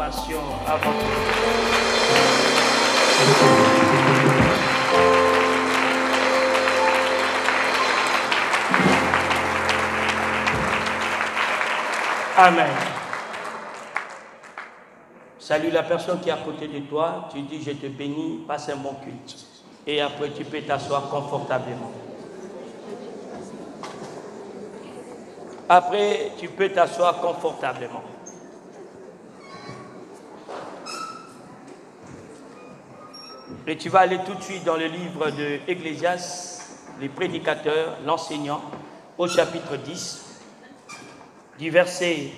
acclamation à votre nom. Amen. Salue la personne qui est à côté de toi. Tu dis, je te bénis, passe un bon culte. Et après, tu peux t'asseoir confortablement. Après, tu peux t'asseoir confortablement. Et tu vas aller tout de suite dans le livre de Ecclésiaste, les prédicateurs, l'enseignant, au chapitre 10, du verset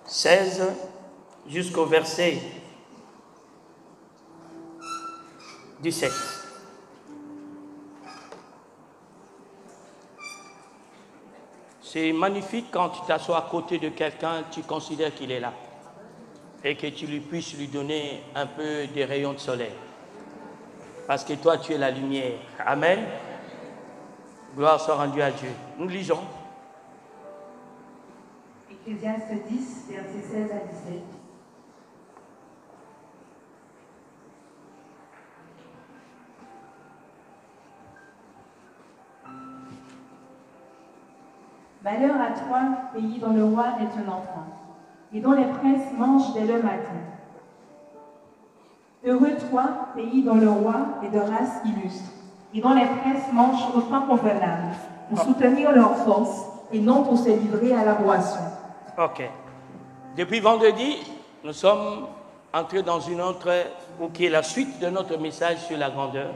16 jusqu'au verset 17. C'est magnifique quand tu t'assois à côté de quelqu'un, tu considères qu'il est là et que tu lui puisses lui donner un peu des rayons de soleil. Parce que toi, tu es la lumière. Amen. Gloire soit rendue à Dieu. Nous lisons. Ecclésiaste 10, versets 16 à 17. Malheur à toi, pays dont le roi est un enfant, et dont les princes mangent dès le matin. Heureux toi, pays dont le roi est de race illustre, et dont les princes mangent au temps convenable, pour soutenir leur force, et non pour se livrer à la boisson. Ok. Depuis vendredi, nous sommes entrés dans une autre, ou qui est la suite de notre message sur la grandeur.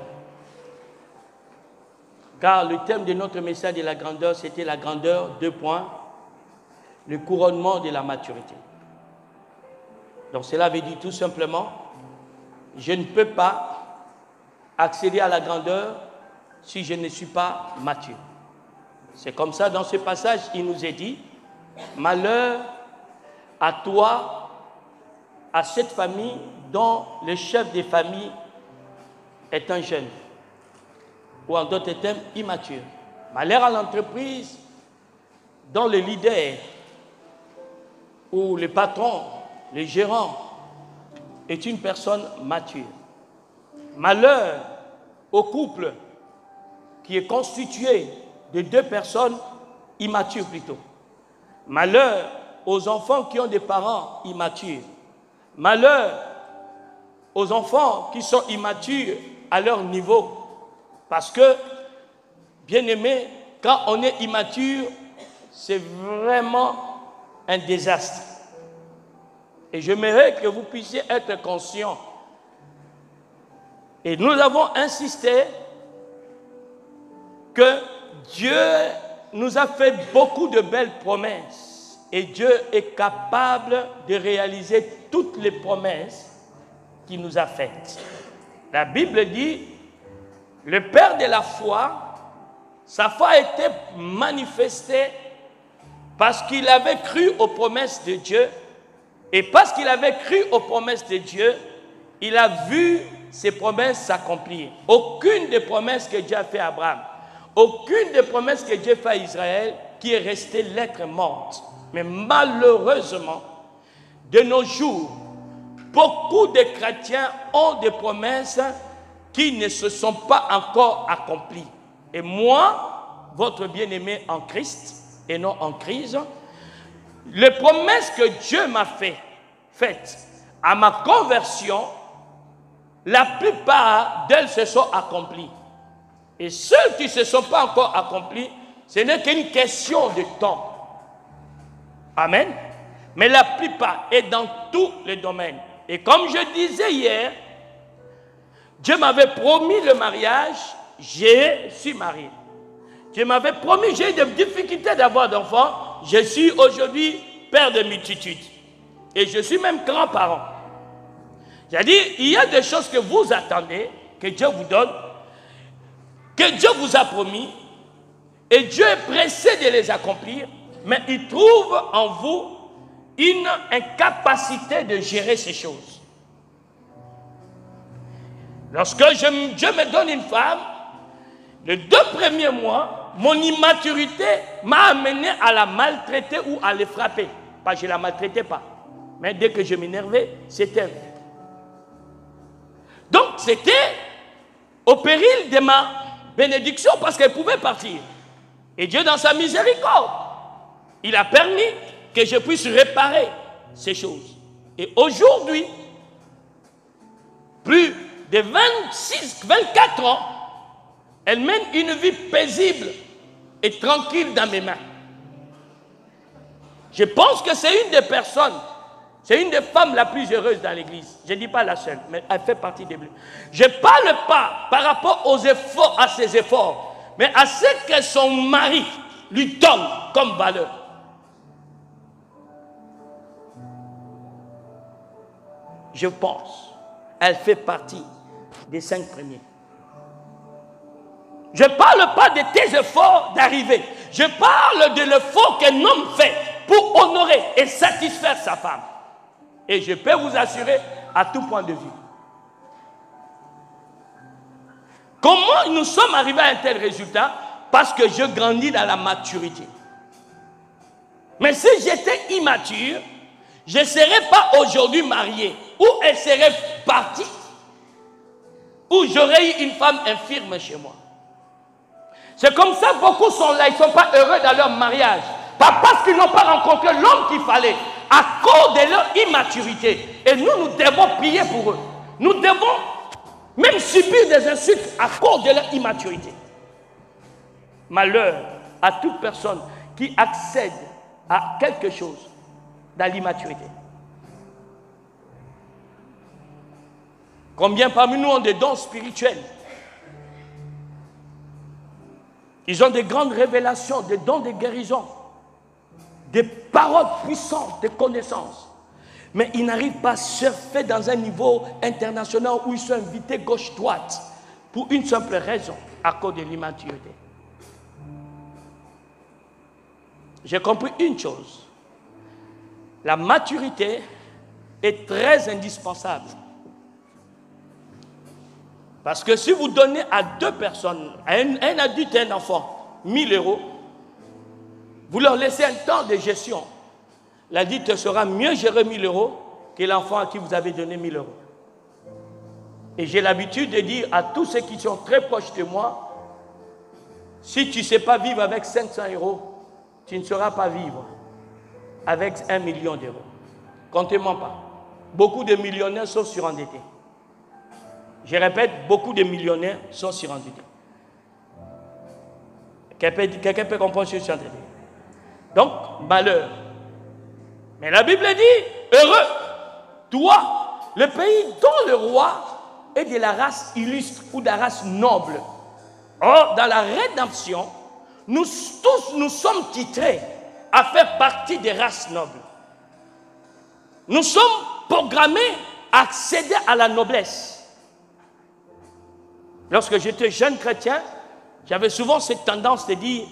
Car le thème de notre message de la grandeur, c'était la grandeur, 2 points, le couronnement de la maturité. Donc cela veut dire tout simplement, je ne peux pas accéder à la grandeur si je ne suis pas mature. C'est comme ça, dans ce passage, il nous est dit, malheur à toi, à cette famille dont le chef des familles est un jeune, ou en d'autres termes, immature. Malheur à l'entreprise dont le leader ou le patron, le gérant est une personne mature. Malheur au couple qui est constitué de 2 personnes immatures plutôt. Malheur aux enfants qui ont des parents immatures. Malheur aux enfants qui sont immatures à leur niveau. Parce que, bien aimé, quand on est immature, c'est vraiment un désastre. Et j'aimerais que vous puissiez être conscients. Et nous avons insisté que Dieu nous a fait beaucoup de belles promesses. Et Dieu est capable de réaliser toutes les promesses qu'il nous a faites. La Bible dit, le père de la foi, sa foi a été manifestée parce qu'il avait cru aux promesses de Dieu. Et parce qu'il avait cru aux promesses de Dieu, il a vu ces promesses s'accomplir. Aucune des promesses que Dieu a fait à Abraham, aucune des promesses que Dieu fait à Israël qui est restée lettre morte. Mais malheureusement, de nos jours, beaucoup de chrétiens ont des promesses qui ne se sont pas encore accomplies. Et moi, votre bien-aimé en Christ et non en crise, les promesses que Dieu m'a faites à ma conversion, la plupart d'elles se sont accomplies. Et celles qui ne se sont pas encore accomplies, ce n'est qu'une question de temps. Amen. Mais la plupart est dans tous les domaines. Et comme je disais hier, Dieu m'avait promis le mariage, je suis marié. Dieu m'avait promis, j'ai eu des difficultés d'avoir d'enfants, je suis aujourd'hui père de multitudes. Et je suis même grand-parent. C'est-à-dire, il y a des choses que vous attendez, que Dieu vous donne, que Dieu vous a promis, et Dieu est pressé de les accomplir, mais il trouve en vous une incapacité de gérer ces choses. Lorsque Dieu me donne une femme, les 2 premiers mois, mon immaturité m'a amené à la maltraiter ou à les frapper. Pas, je ne la maltraitais pas. Mais dès que je m'énervais, c'était... Donc, c'était au péril de ma bénédiction parce qu'elle pouvait partir. Et Dieu, dans sa miséricorde, il a permis que je puisse réparer ces choses. Et aujourd'hui, plus de 26, 24 ans, elle mène une vie paisible et tranquille dans mes mains. Je pense que c'est une des personnes, c'est une des femmes la plus heureuse dans l'église. Je ne dis pas la seule, mais elle fait partie des bleus. Je ne parle pas par rapport aux efforts, à ses efforts, mais à ce que son mari lui donne comme valeur. Je pense, elle fait partie des 5 premiers. Je ne parle pas de tes efforts d'arriver. Je parle de l'effort qu'un homme fait pour honorer et satisfaire sa femme. Et je peux vous assurer à tout point de vue. Comment nous sommes arrivés à un tel résultat? Parce que je grandis dans la maturité. Mais si j'étais immature, je ne serais pas aujourd'hui marié. Ou elle serait partie. Ou j'aurais eu une femme infirme chez moi. C'est comme ça que beaucoup sont là, ils ne sont pas heureux dans leur mariage. Pas parce qu'ils n'ont pas rencontré l'homme qu'il fallait, à cause de leur immaturité. Et nous devons prier pour eux. Nous devons même subir des insultes à cause de leur immaturité. Malheur à toute personne qui accède à quelque chose dans l'immaturité. Combien parmi nous ont des dons spirituels? Ils ont des grandes révélations, des dons de guérison, des paroles puissantes, des connaissances. Mais ils n'arrivent pas à surfer dans un niveau international où ils sont invités gauche-droite pour une simple raison, à cause de l'immaturité. J'ai compris une chose. La maturité est très indispensable. Parce que si vous donnez à 2 personnes, à un adulte et un enfant, 1000 €, vous leur laissez un temps de gestion. L'adulte sera mieux gérer 1000 € que l'enfant à qui vous avez donné 1000 €. Et j'ai l'habitude de dire à tous ceux qui sont très proches de moi, si tu ne sais pas vivre avec 500 €, tu ne sauras pas vivre avec 1 million d'euros. Comptez-moi pas. Beaucoup de millionnaires sont surendettés. Je répète, beaucoup de millionnaires sont surendettés. Quelqu'un peut comprendre ce que je suis en train de dire. Donc, malheur. Mais la Bible dit, heureux, toi, le pays dont le roi est de la race illustre ou de la race noble. Or, dans la rédemption, nous tous nous sommes titrés à faire partie des races nobles. Nous sommes programmés à accéder à la noblesse. Lorsque j'étais jeune chrétien, j'avais souvent cette tendance de dire,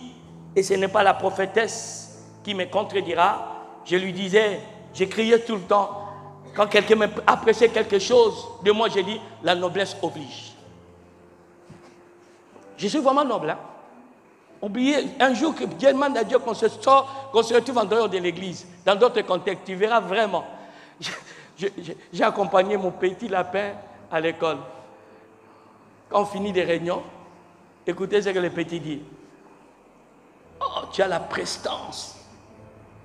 et ce n'est pas la prophétesse qui me contredira, je lui disais, je criais tout le temps, quand quelqu'un m'appréciait quelque chose de moi, j'ai dit, la noblesse oblige. Je suis vraiment noble, hein? Oubliez, un jour que Dieu demande à Dieu qu'on se retrouve en dehors de l'église, dans d'autres contextes, tu verras vraiment. J'ai accompagné mon petit lapin à l'école. Quand on finit des réunions, écoutez ce que le petit dit. Oh, tu as la prestance.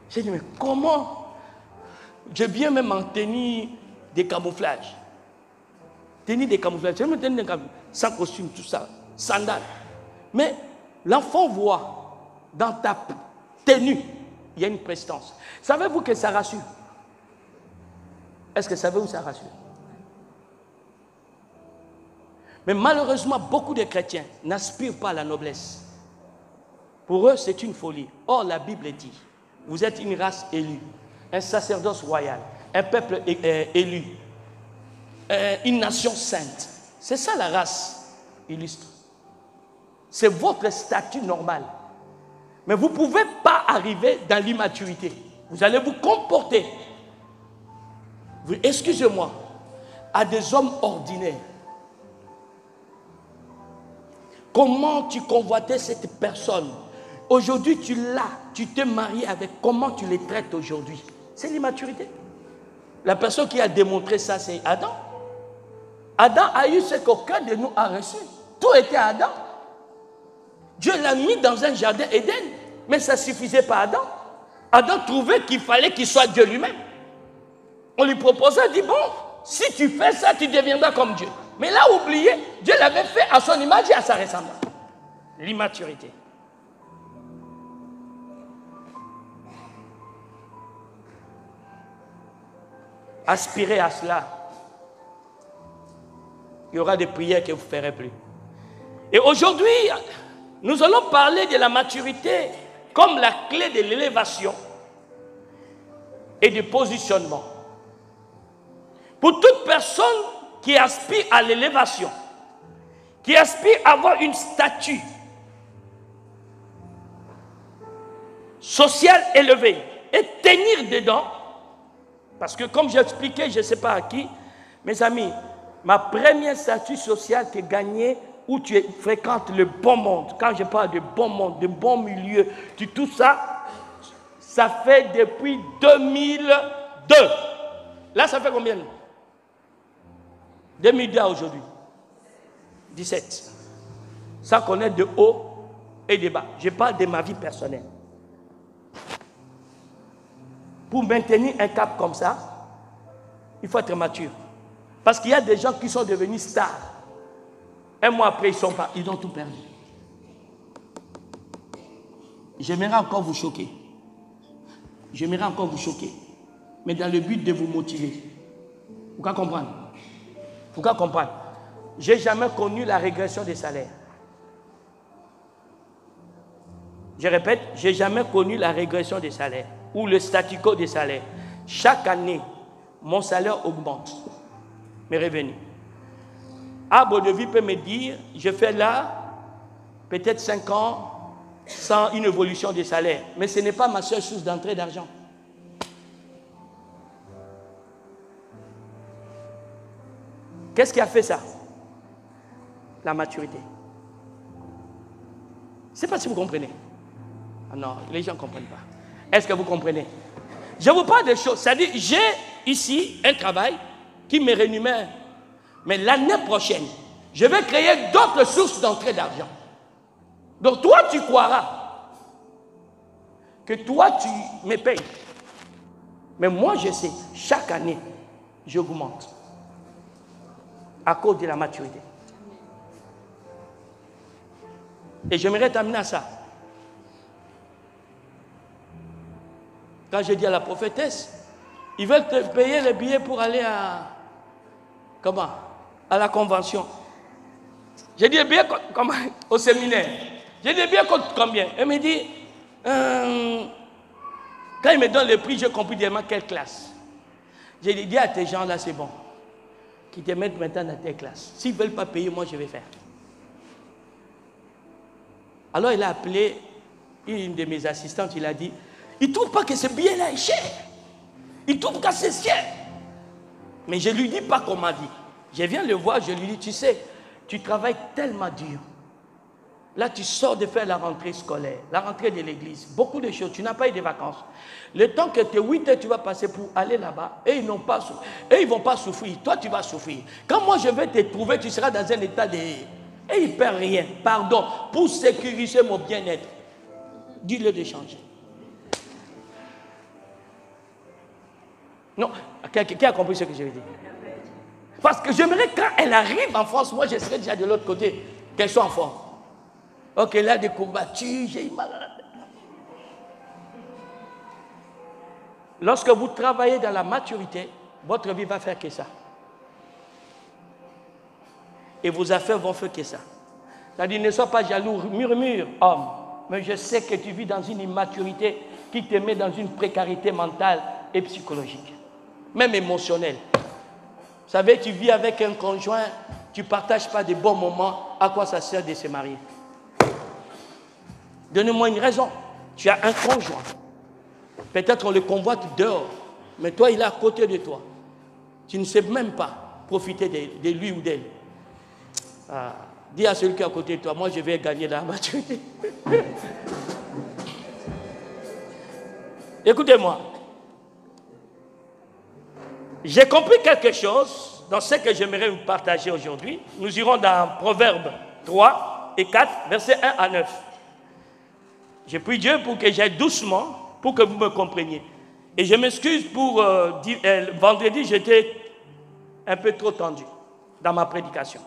J'ai dit, mais comment? Je viens même en tenue de camouflage. Tenue de camouflage. Je me tenue de camouflage. Sans costume, tout ça. Sandales. Mais l'enfant voit dans ta tenue, il y a une prestance. Savez-vous que ça rassure? Est-ce que savez-vous que ça rassure? Mais malheureusement, beaucoup de chrétiens n'aspirent pas à la noblesse. Pour eux, c'est une folie. Or, la Bible dit, vous êtes une race élue, un sacerdoce royal, un peuple élu, une nation sainte. C'est ça la race illustre. C'est votre statut normal. Mais vous ne pouvez pas arriver dans l'immaturité. Vous allez vous comporter, excusez-moi, à des hommes ordinaires. comment tu convoitais cette personne. Aujourd'hui, tu l'as, tu t'es marié avec, comment tu les traites aujourd'hui. C'est l'immaturité. La personne qui a démontré ça, c'est Adam. Adam a eu ce qu'aucun de nous a reçu. Tout était Adam. Dieu l'a mis dans un jardin Éden, mais ça ne suffisait pas à Adam. Adam trouvait qu'il fallait qu'il soit Dieu lui-même. On lui proposait, dit, bon, si tu fais ça, tu deviendras comme Dieu. Mais là, oublié, Dieu l'avait fait à son image et à sa ressemblance. L'immaturité. Aspirez à cela. Il y aura des prières que vous ne ferez plus. Et aujourd'hui, nous allons parler de la maturité comme la clé de l'élévation et du positionnement. Pour toute personne qui aspire à l'élévation, qui aspire à avoir une statue sociale élevée et tenir dedans, parce que comme j'ai expliqué, je ne sais pas à qui, mes amis, ma première statut social que gagné où tu fréquentes le bon monde. Quand je parle de bon monde, de bon milieu, tout ça, ça fait depuis 2002. Là, ça fait combien? 2002 à aujourd'hui. 17. Ça connaît de haut et de bas. Je parle de ma vie personnelle. Pour maintenir un cap comme ça, il faut être mature. Parce qu'il y a des gens qui sont devenus stars. Un mois après, ils ont tout perdu. J'aimerais encore vous choquer. J'aimerais encore vous choquer. Mais dans le but de vous motiver. Vous pouvez comprendre? Vous pouvez comprendre? Je n'ai jamais connu la régression des salaires. Je répète, je n'ai jamais connu la régression des salaires ou le statu quo des salaires. Chaque année, mon salaire augmente. Mes revenus. Arbre de vie peut me dire, je fais là peut-être 5 ans sans une évolution des salaires. Mais ce n'est pas ma seule source d'entrée d'argent. Qu'est-ce qui a fait ça? La maturité. Je ne sais pas si vous comprenez. Ah non, les gens ne comprennent pas. Est-ce que vous comprenez? Je vous parle de choses. C'est-à-dire, j'ai ici un travail qui me rémunère. Mais l'année prochaine, je vais créer d'autres sources d'entrée d'argent. Donc toi, tu croiras que toi, tu me payes. Mais moi, je sais, chaque année, j'augmente. À cause de la maturité. Et j'aimerais t'amener à ça. Quand je dis à la prophétesse, ils veulent te payer les billets pour aller à... Comment? À la convention. J'ai dit, bien comment? Au séminaire. J'ai dit, bien combien? Elle me dit, quand il me donne le prix, j'ai compris directement quelle classe. J'ai dit, dis à tes gens là, c'est bon. Qui te mettent maintenant dans tes classes. S'ils ne veulent pas payer, moi je vais faire. Alors il a appelé une de mes assistantes, il a dit, il ne trouve pas que ce billet-là est cher. Il trouve que c'est cher. Mais je ne lui dis pas qu'on m'a dit. Je viens le voir, je lui dis, tu sais, tu travailles tellement dur. Là, tu sors de faire la rentrée scolaire, la rentrée de l'église, beaucoup de choses, tu n'as pas eu de vacances. Le temps que tes 8 heures, tu vas passer pour aller là-bas, et ils ne vont pas souffrir, toi tu vas souffrir. Quand moi je vais te trouver, tu seras dans un état de... Et ils ne perdent rien, pardon, pour sécuriser mon bien-être. Dis-le de changer. Non, qui a compris ce que je veux dire? Parce que j'aimerais quand elle arrive en France, moi je serais déjà de l'autre côté, qu'elle soit en forme. Ok, là, des courbatures, j'ai mal à la tête. Lorsque vous travaillez dans la maturité, votre vie va faire que ça. Et vos affaires vont faire que ça. C'est-à-dire, ne sois pas jaloux, murmure, homme. Mais je sais que tu vis dans une immaturité qui te met dans une précarité mentale et psychologique. Même émotionnelle. Vous savez, tu vis avec un conjoint, tu ne partages pas de bons moments, à quoi ça sert de se marier? Donnez-moi une raison. Tu as un conjoint. Peut-être on le convoite dehors, mais toi, il est à côté de toi. Tu ne sais même pas profiter de lui ou d'elle. Dis à celui qui est à côté de toi, moi je vais gagner dans la maturité. Écoutez-moi. J'ai compris quelque chose dans ce que j'aimerais vous partager aujourd'hui. Nous irons dans Proverbes 3 et 4, versets 1 à 9. Je prie Dieu pour que j'aille doucement, pour que vous me compreniez. Et je m'excuse pour vendredi, j'étais un peu trop tendu dans ma prédication.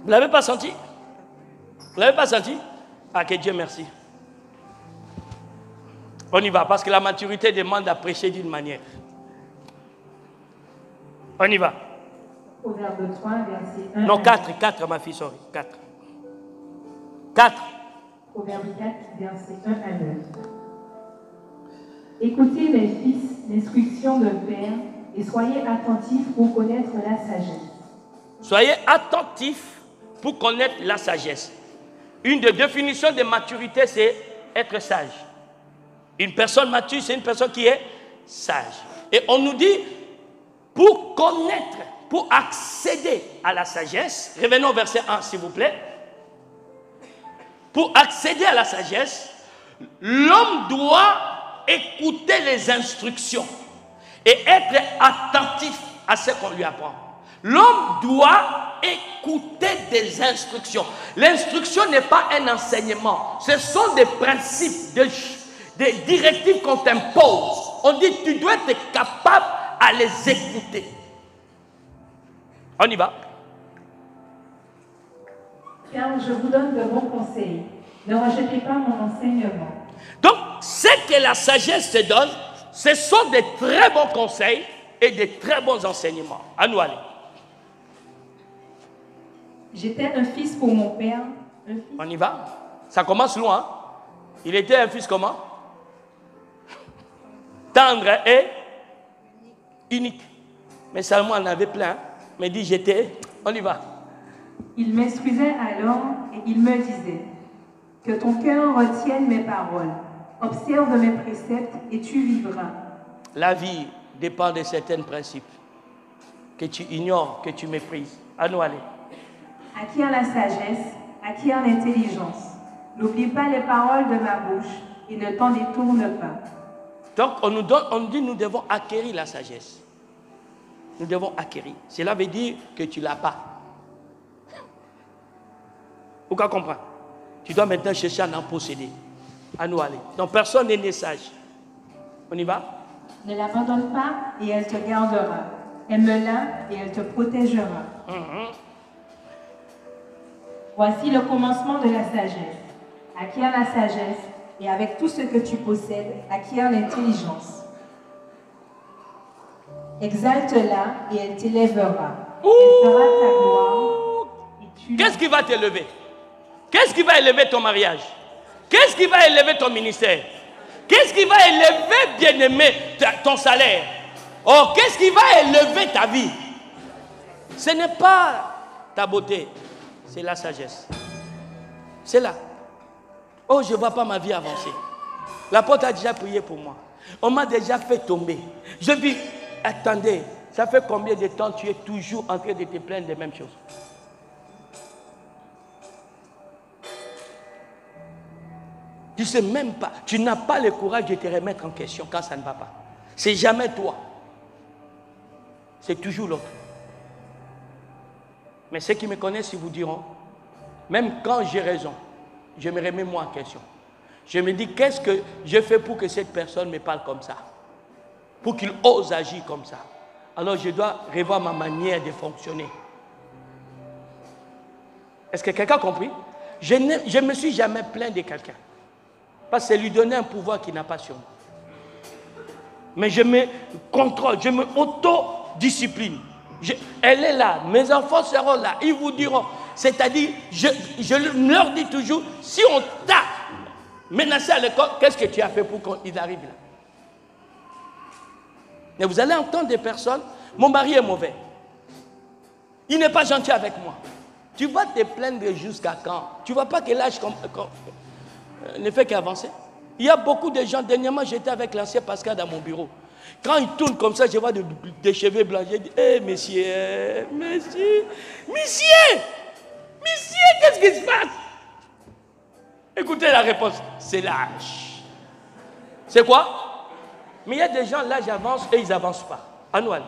Vous ne l'avez pas senti? Vous ne l'avez pas senti? Ah, que Dieu merci. On y va, parce que la maturité demande à prêcher d'une manière. On y va. Proverbe 3, verset 1. Non, 4, ma fille, sorry. 4. Proverbe 4, verset 1 à 9. Écoutez, mes fils, l'instruction d'un père, et soyez attentifs pour connaître la sagesse. Soyez attentifs pour connaître la sagesse. Une des définitions de maturité, c'est être sage. Une personne mature, c'est une personne qui est sage. Et on nous dit, pour connaître, pour accéder à la sagesse, revenons au verset 1 s'il vous plaît. Pour accéder à la sagesse, l'homme doit écouter les instructions et être attentif à ce qu'on lui apprend. L'homme doit écouter des instructions. L'instruction n'est pas un enseignement. Ce sont des principes, des directives qu'on t'impose. On dit tu dois être capable à les écouter. On y va. Car je vous donne de bons conseils. Ne rejetez pas mon enseignement. Donc, ce que la sagesse te donne, ce sont des très bons conseils et des très bons enseignements. À nous aller. J'étais un fils pour mon père. On y va. Ça commence loin. Il était un fils comment? Tendre et unique. Mais Salomon en avait plein. Mais dit j'étais. On y va. Il m'instruisait alors et il me disait que ton cœur retienne mes paroles. Observe mes préceptes et tu vivras. La vie dépend de certains principes que tu ignores, que tu méprises. À nous aller. Acquiert la sagesse, acquiert l'intelligence. N'oublie pas les paroles de ma bouche et ne t'en détourne pas. Donc on nous dit nous devons acquérir la sagesse. Nous devons acquérir. Cela veut dire que tu ne l'as pas. Vous comprenez? Tu dois maintenant chercher à en posséder. À nous aller. Donc personne n'est né sage. On y va? Ne l'abandonne pas et elle te gardera. Aime-la et elle te protégera. Voici le commencement de la sagesse. Acquiert la sagesse et avec tout ce que tu possèdes, acquiert l'intelligence. Exalte-la et elle t'élèvera. Elle fera ta gloire. Qu'est-ce qui va t'élever? Qu'est-ce qui va élever ton mariage? Qu'est-ce qui va élever ton ministère? Qu'est-ce qui va élever, bien-aimé, ton salaire? Oh, qu'est-ce qui va élever ta vie? Ce n'est pas ta beauté, c'est la sagesse. C'est là. Oh, je ne vois pas ma vie avancer. L'apôtre a déjà prié pour moi. On m'a déjà fait tomber. Je dis, attendez, ça fait combien de temps tu es toujours en train de te plaindre des mêmes choses? Tu ne sais même pas, tu n'as pas le courage de te remettre en question quand ça ne va pas. C'est jamais toi. C'est toujours l'autre. Mais ceux qui me connaissent, ils vous diront, même quand j'ai raison, je me remets moi en question. Je me dis, qu'est-ce que je fais pour que cette personne me parle comme ça? Pour qu'il ose agir comme ça. Alors je dois revoir ma manière de fonctionner. Est-ce que quelqu'un a compris? Je ne me suis jamais plaint de quelqu'un. Parce que c'est lui donner un pouvoir qu'il n'a pas sur moi. Mais je me contrôle, je me auto-discipline. Elle est là, mes enfants seront là, ils vous diront. C'est-à-dire, je leur dis toujours, si on t'a menacé à l'école, qu'est-ce que tu as fait pour qu'il arrive là? Mais vous allez entendre des personnes, mon mari est mauvais. Il n'est pas gentil avec moi. Tu vas te plaindre jusqu'à quand? Tu ne vois pas que l'âge ne fait qu'avancer. Il y a beaucoup de gens, dernièrement j'étais avec l'ancien Pascal dans mon bureau. Quand il tourne comme ça, je vois des cheveux blancs. Je dis, hé, monsieur, qu'est-ce qui se passe? Écoutez la réponse, c'est l'âge. C'est quoi? Mais il y a des gens, l'âge avance et ils n'avancent pas. Anoual.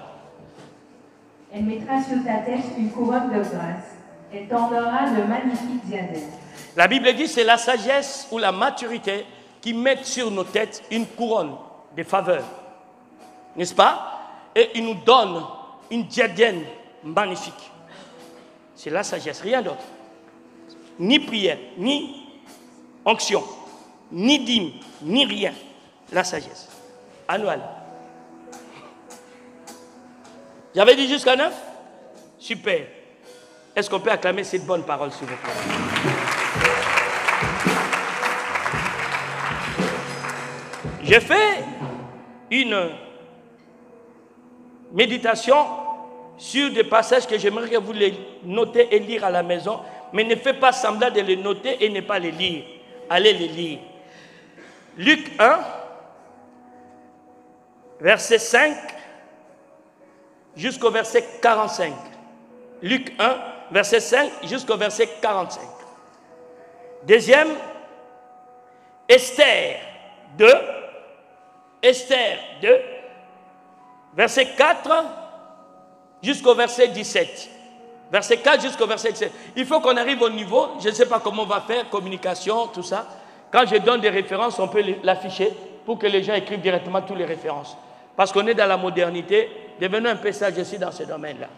Elle mettra sur ta tête une couronne de grâce. Elle t'ornera de magnifiques diadèmes. La Bible dit c'est la sagesse ou la maturité qui met sur nos têtes une couronne de faveur. N'est-ce pas? Et il nous donne une diadème magnifique. C'est la sagesse, rien d'autre. Ni prière, ni onction, ni dîme, ni rien. La sagesse. Annuel. J'avais dit jusqu'à 9? Super. Est-ce qu'on peut acclamer cette bonne parole, s'il vous plaît? J'ai fait une méditation sur des passages que j'aimerais que vous les notez et lire à la maison, mais ne faites pas semblant de les noter et ne pas les lire. Allez les lire. Luc 1, verset 5 jusqu'au verset 45. Luc 1, verset 5 jusqu'au verset 45. Deuxième, Esther 2, verset 4 jusqu'au verset 17. Verset 4 jusqu'au verset 17. Il faut qu'on arrive au niveau, je ne sais pas comment on va faire, communication, tout ça. Quand je donne des références, on peut l'afficher pour que les gens écrivent directement toutes les références. Parce qu'on est dans la modernité, devenons un peu sage aussi dans ce domaine-là.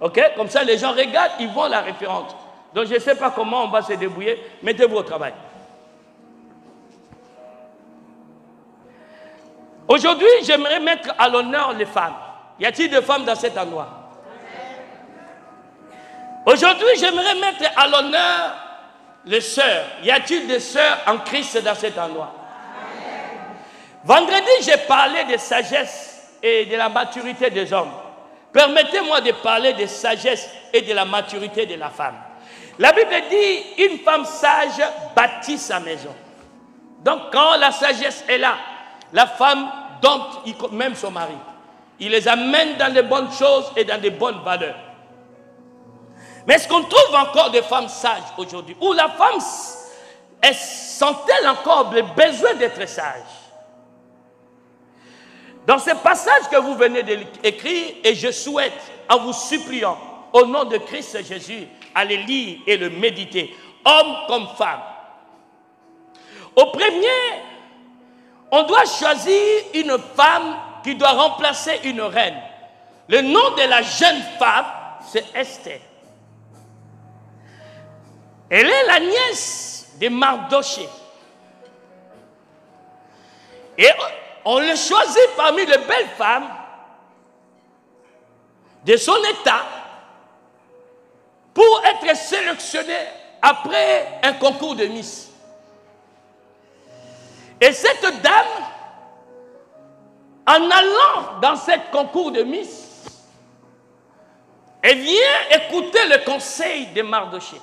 Ok? Comme ça, les gens regardent, ils voient la référence. Donc, je ne sais pas comment on va se débrouiller. Mettez-vous au travail. Aujourd'hui, j'aimerais mettre à l'honneur les femmes. Y a-t-il de femmes dans cet endroit? Aujourd'hui, j'aimerais mettre à l'honneur les sœurs. Y a-t-il des sœurs en Christ dans cet endroit? Vendredi, j'ai parlé de sagesse et de la maturité des hommes. Permettez-moi de parler de sagesse et de la maturité de la femme. La Bible dit, une femme sage bâtit sa maison. Donc, quand la sagesse est là, la femme dompte même son mari. Il les amène dans les bonnes choses et dans les bonnes valeurs. Mais est-ce qu'on trouve encore des femmes sages aujourd'hui? Ou la femme, sent-elle encore le besoin d'être sage? Dans ce passage que vous venez d'écrire, et je souhaite, en vous suppliant, au nom de Christ Jésus, à le lire et le méditer, homme comme femme. Au premier, on doit choisir une femme qui doit remplacer une reine. Le nom de la jeune femme, c'est Esther. Elle est la nièce de Mardoché. Et on le choisit parmi les belles femmes de son état pour être sélectionné après un concours de Miss. Et cette dame, en allant dans ce concours de Miss, elle vient écouter le conseil de Mardoché.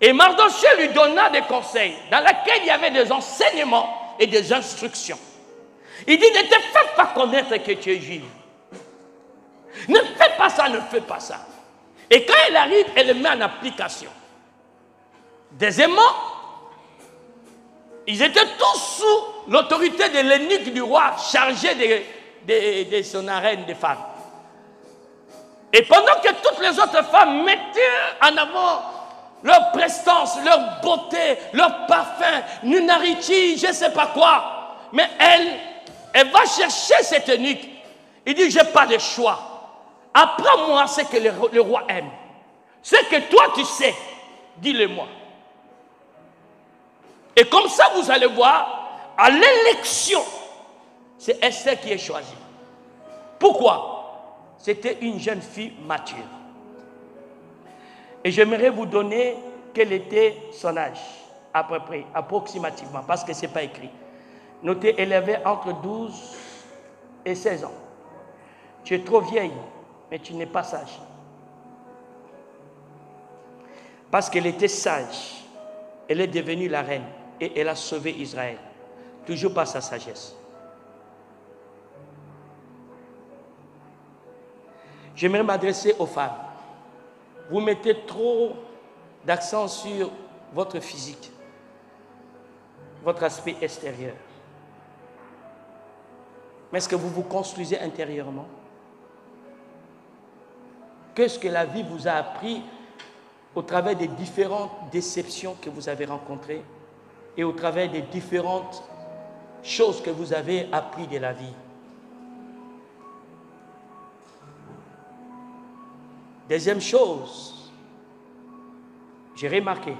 Et Mardoché lui donna des conseils dans lesquels il y avait des enseignements et des instructions. Il dit, ne te fais pas connaître que tu es juive. Ne fais pas ça, ne fais pas ça. Et quand elle arrive, elle le met en application. Deuxièmement, ils étaient tous sous l'autorité de l'eunuque du roi chargé de son arène des femmes. Et pendant que toutes les autres femmes mettaient en avant leur prestance, leur beauté, leur parfum, Nunariti, je ne sais pas quoi. Mais elle va chercher cet eunuque. Il dit, je n'ai pas de choix. Apprends-moi ce que le roi aime. Ce que toi tu sais, dis-le-moi. Et comme ça, vous allez voir, à l'élection, c'est Esther qui est choisie. Pourquoi? C'était une jeune fille mature. Et j'aimerais vous donner quel était son âge, à peu près, approximativement, parce que ce n'est pas écrit. Notez, elle avait entre 12 et 16 ans. Tu es trop vieille, mais tu n'es pas sage. Parce qu'elle était sage, elle est devenue la reine et elle a sauvé Israël, toujours par sa sagesse. J'aimerais m'adresser aux femmes. Vous mettez trop d'accent sur votre physique, votre aspect extérieur. Mais est-ce que vous vous construisez intérieurement? Qu'est-ce que la vie vous a appris au travers des différentes déceptions que vous avez rencontrées et au travers des différentes choses que vous avez apprises de la vie? Deuxième chose, j'ai remarqué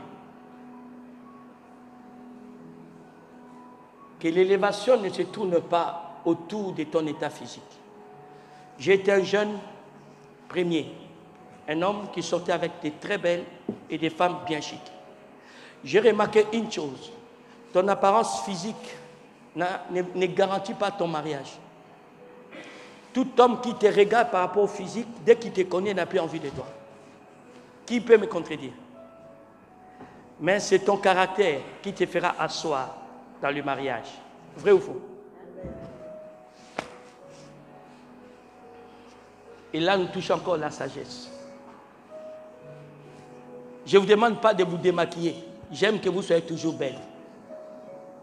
que l'élévation ne se tourne pas autour de ton état physique. J'ai été un jeune premier, un homme qui sortait avec des très belles et des femmes bien chics. J'ai remarqué une chose, ton apparence physique ne garantit pas ton mariage. Tout homme qui te regarde par rapport au physique, dès qu'il te connaît, n'a plus envie de toi. Qui peut me contredire? Mais c'est ton caractère qui te fera asseoir dans le mariage. Vrai ou faux? Et là, nous touchons encore la sagesse. Je ne vous demande pas de vous démaquiller. J'aime que vous soyez toujours belle.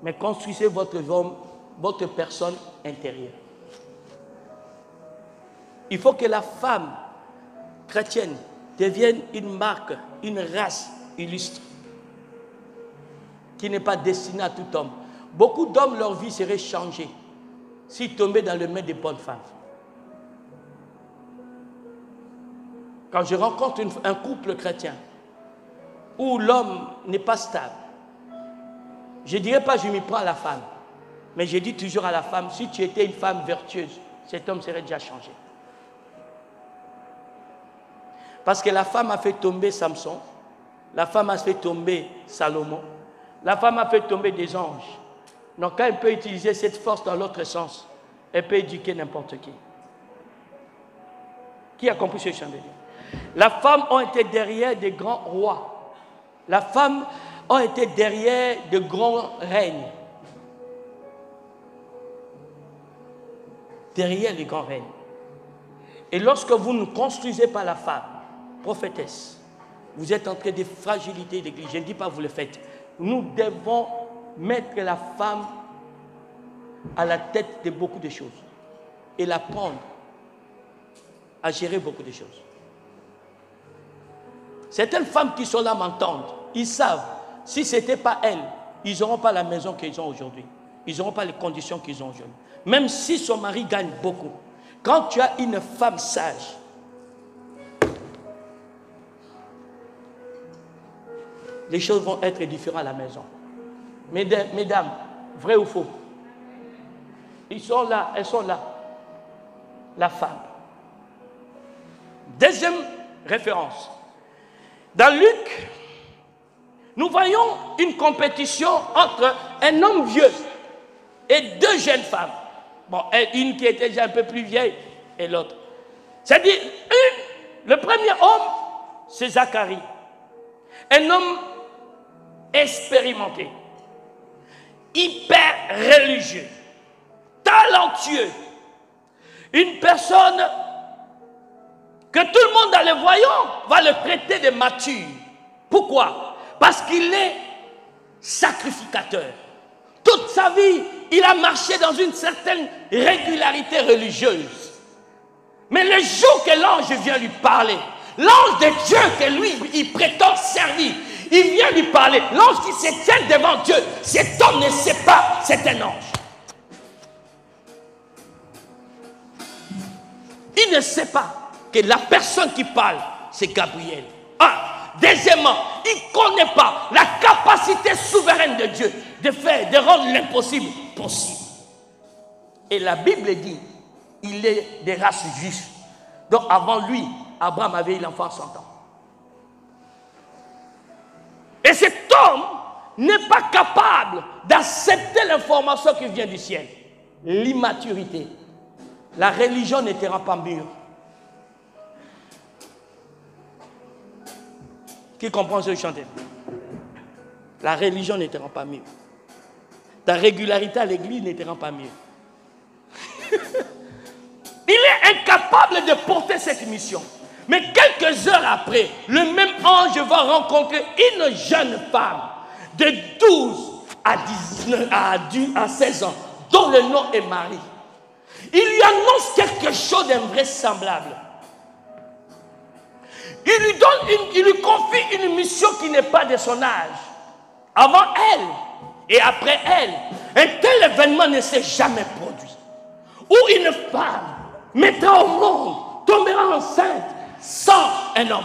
Mais construisez votre homme, votre personne intérieure. Il faut que la femme chrétienne devienne une marque, une race illustre, qui n'est pas destinée à tout homme. Beaucoup d'hommes, leur vie serait changée s'ils tombaient dans le main des bonnes femmes. Quand je rencontre un couple chrétien où l'homme n'est pas stable, je ne dirais pas je m'y prends à la femme, mais je dis toujours à la femme, si tu étais une femme vertueuse, cet homme serait déjà changé. Parce que la femme a fait tomber Samson, la femme a fait tomber Salomon, la femme a fait tomber des anges. Donc quand elle peut utiliser cette force dans l'autre sens, elle peut éduquer n'importe qui. Qui a compris ce que je viens de dire? La femme a été derrière des grands rois. La femme a été derrière de grands règnes. Derrière les grands règnes. Et lorsque vous ne construisez pas la femme, prophétesse, vous êtes en train de fragiliter l'Église. Je ne dis pas que vous le faites. Nous devons mettre la femme à la tête de beaucoup de choses et l'apprendre à gérer beaucoup de choses. Certaines femmes qui sont là m'entendent. Ils savent, si ce n'était pas elles, ils n'auront pas la maison qu'ils ont aujourd'hui. Ils n'auront pas les conditions qu'ils ont aujourd'hui. Même si son mari gagne beaucoup. Quand tu as une femme sage, les choses vont être différentes à la maison. Mesdames, vrai ou faux? Ils sont là, elles sont là. La femme. Deuxième référence. Dans Luc, nous voyons une compétition entre un homme vieux et deux jeunes femmes. Bon, une qui était déjà un peu plus vieille et l'autre. C'est-à-dire, le premier homme, c'est Zacharie. Un homme expérimenté, hyper religieux, talentueux, une personne que tout le monde, en le voyant, va le traiter de mature. Pourquoi? Parce qu'il est sacrificateur. Toute sa vie, il a marché dans une certaine régularité religieuse. Mais le jour que l'ange vient lui parler, l'ange de Dieu que lui, il prétend servir, il vient lui parler. L'ange qui se tient devant Dieu, cet homme ne sait pas, c'est un ange. Il ne sait pas que la personne qui parle, c'est Gabriel. Deuxièmement, il ne connaît pas la capacité souveraine de Dieu de rendre l'impossible possible. Et la Bible dit, il est des races juives. Donc avant lui, Abraham avait eu l'enfant à 100 ans. Et cet homme n'est pas capable d'accepter l'information qui vient du ciel. L'immaturité. La religion ne te rend pas mûr. Qui comprend ce que je chantais? La religion ne te rend pas mieux. Ta régularité à l'église ne te rend pas mieux. Il est incapable de porter cette mission. Mais quelques heures après, le même ange va rencontrer une jeune femme de 12 à 16 ans, dont le nom est Marie. Il lui annonce quelque chose d'invraisemblable. Il lui confie une mission qui n'est pas de son âge. Avant elle et après elle, un tel événement ne s'est jamais produit. Où une femme mettra au monde, tombera enceinte sans un homme.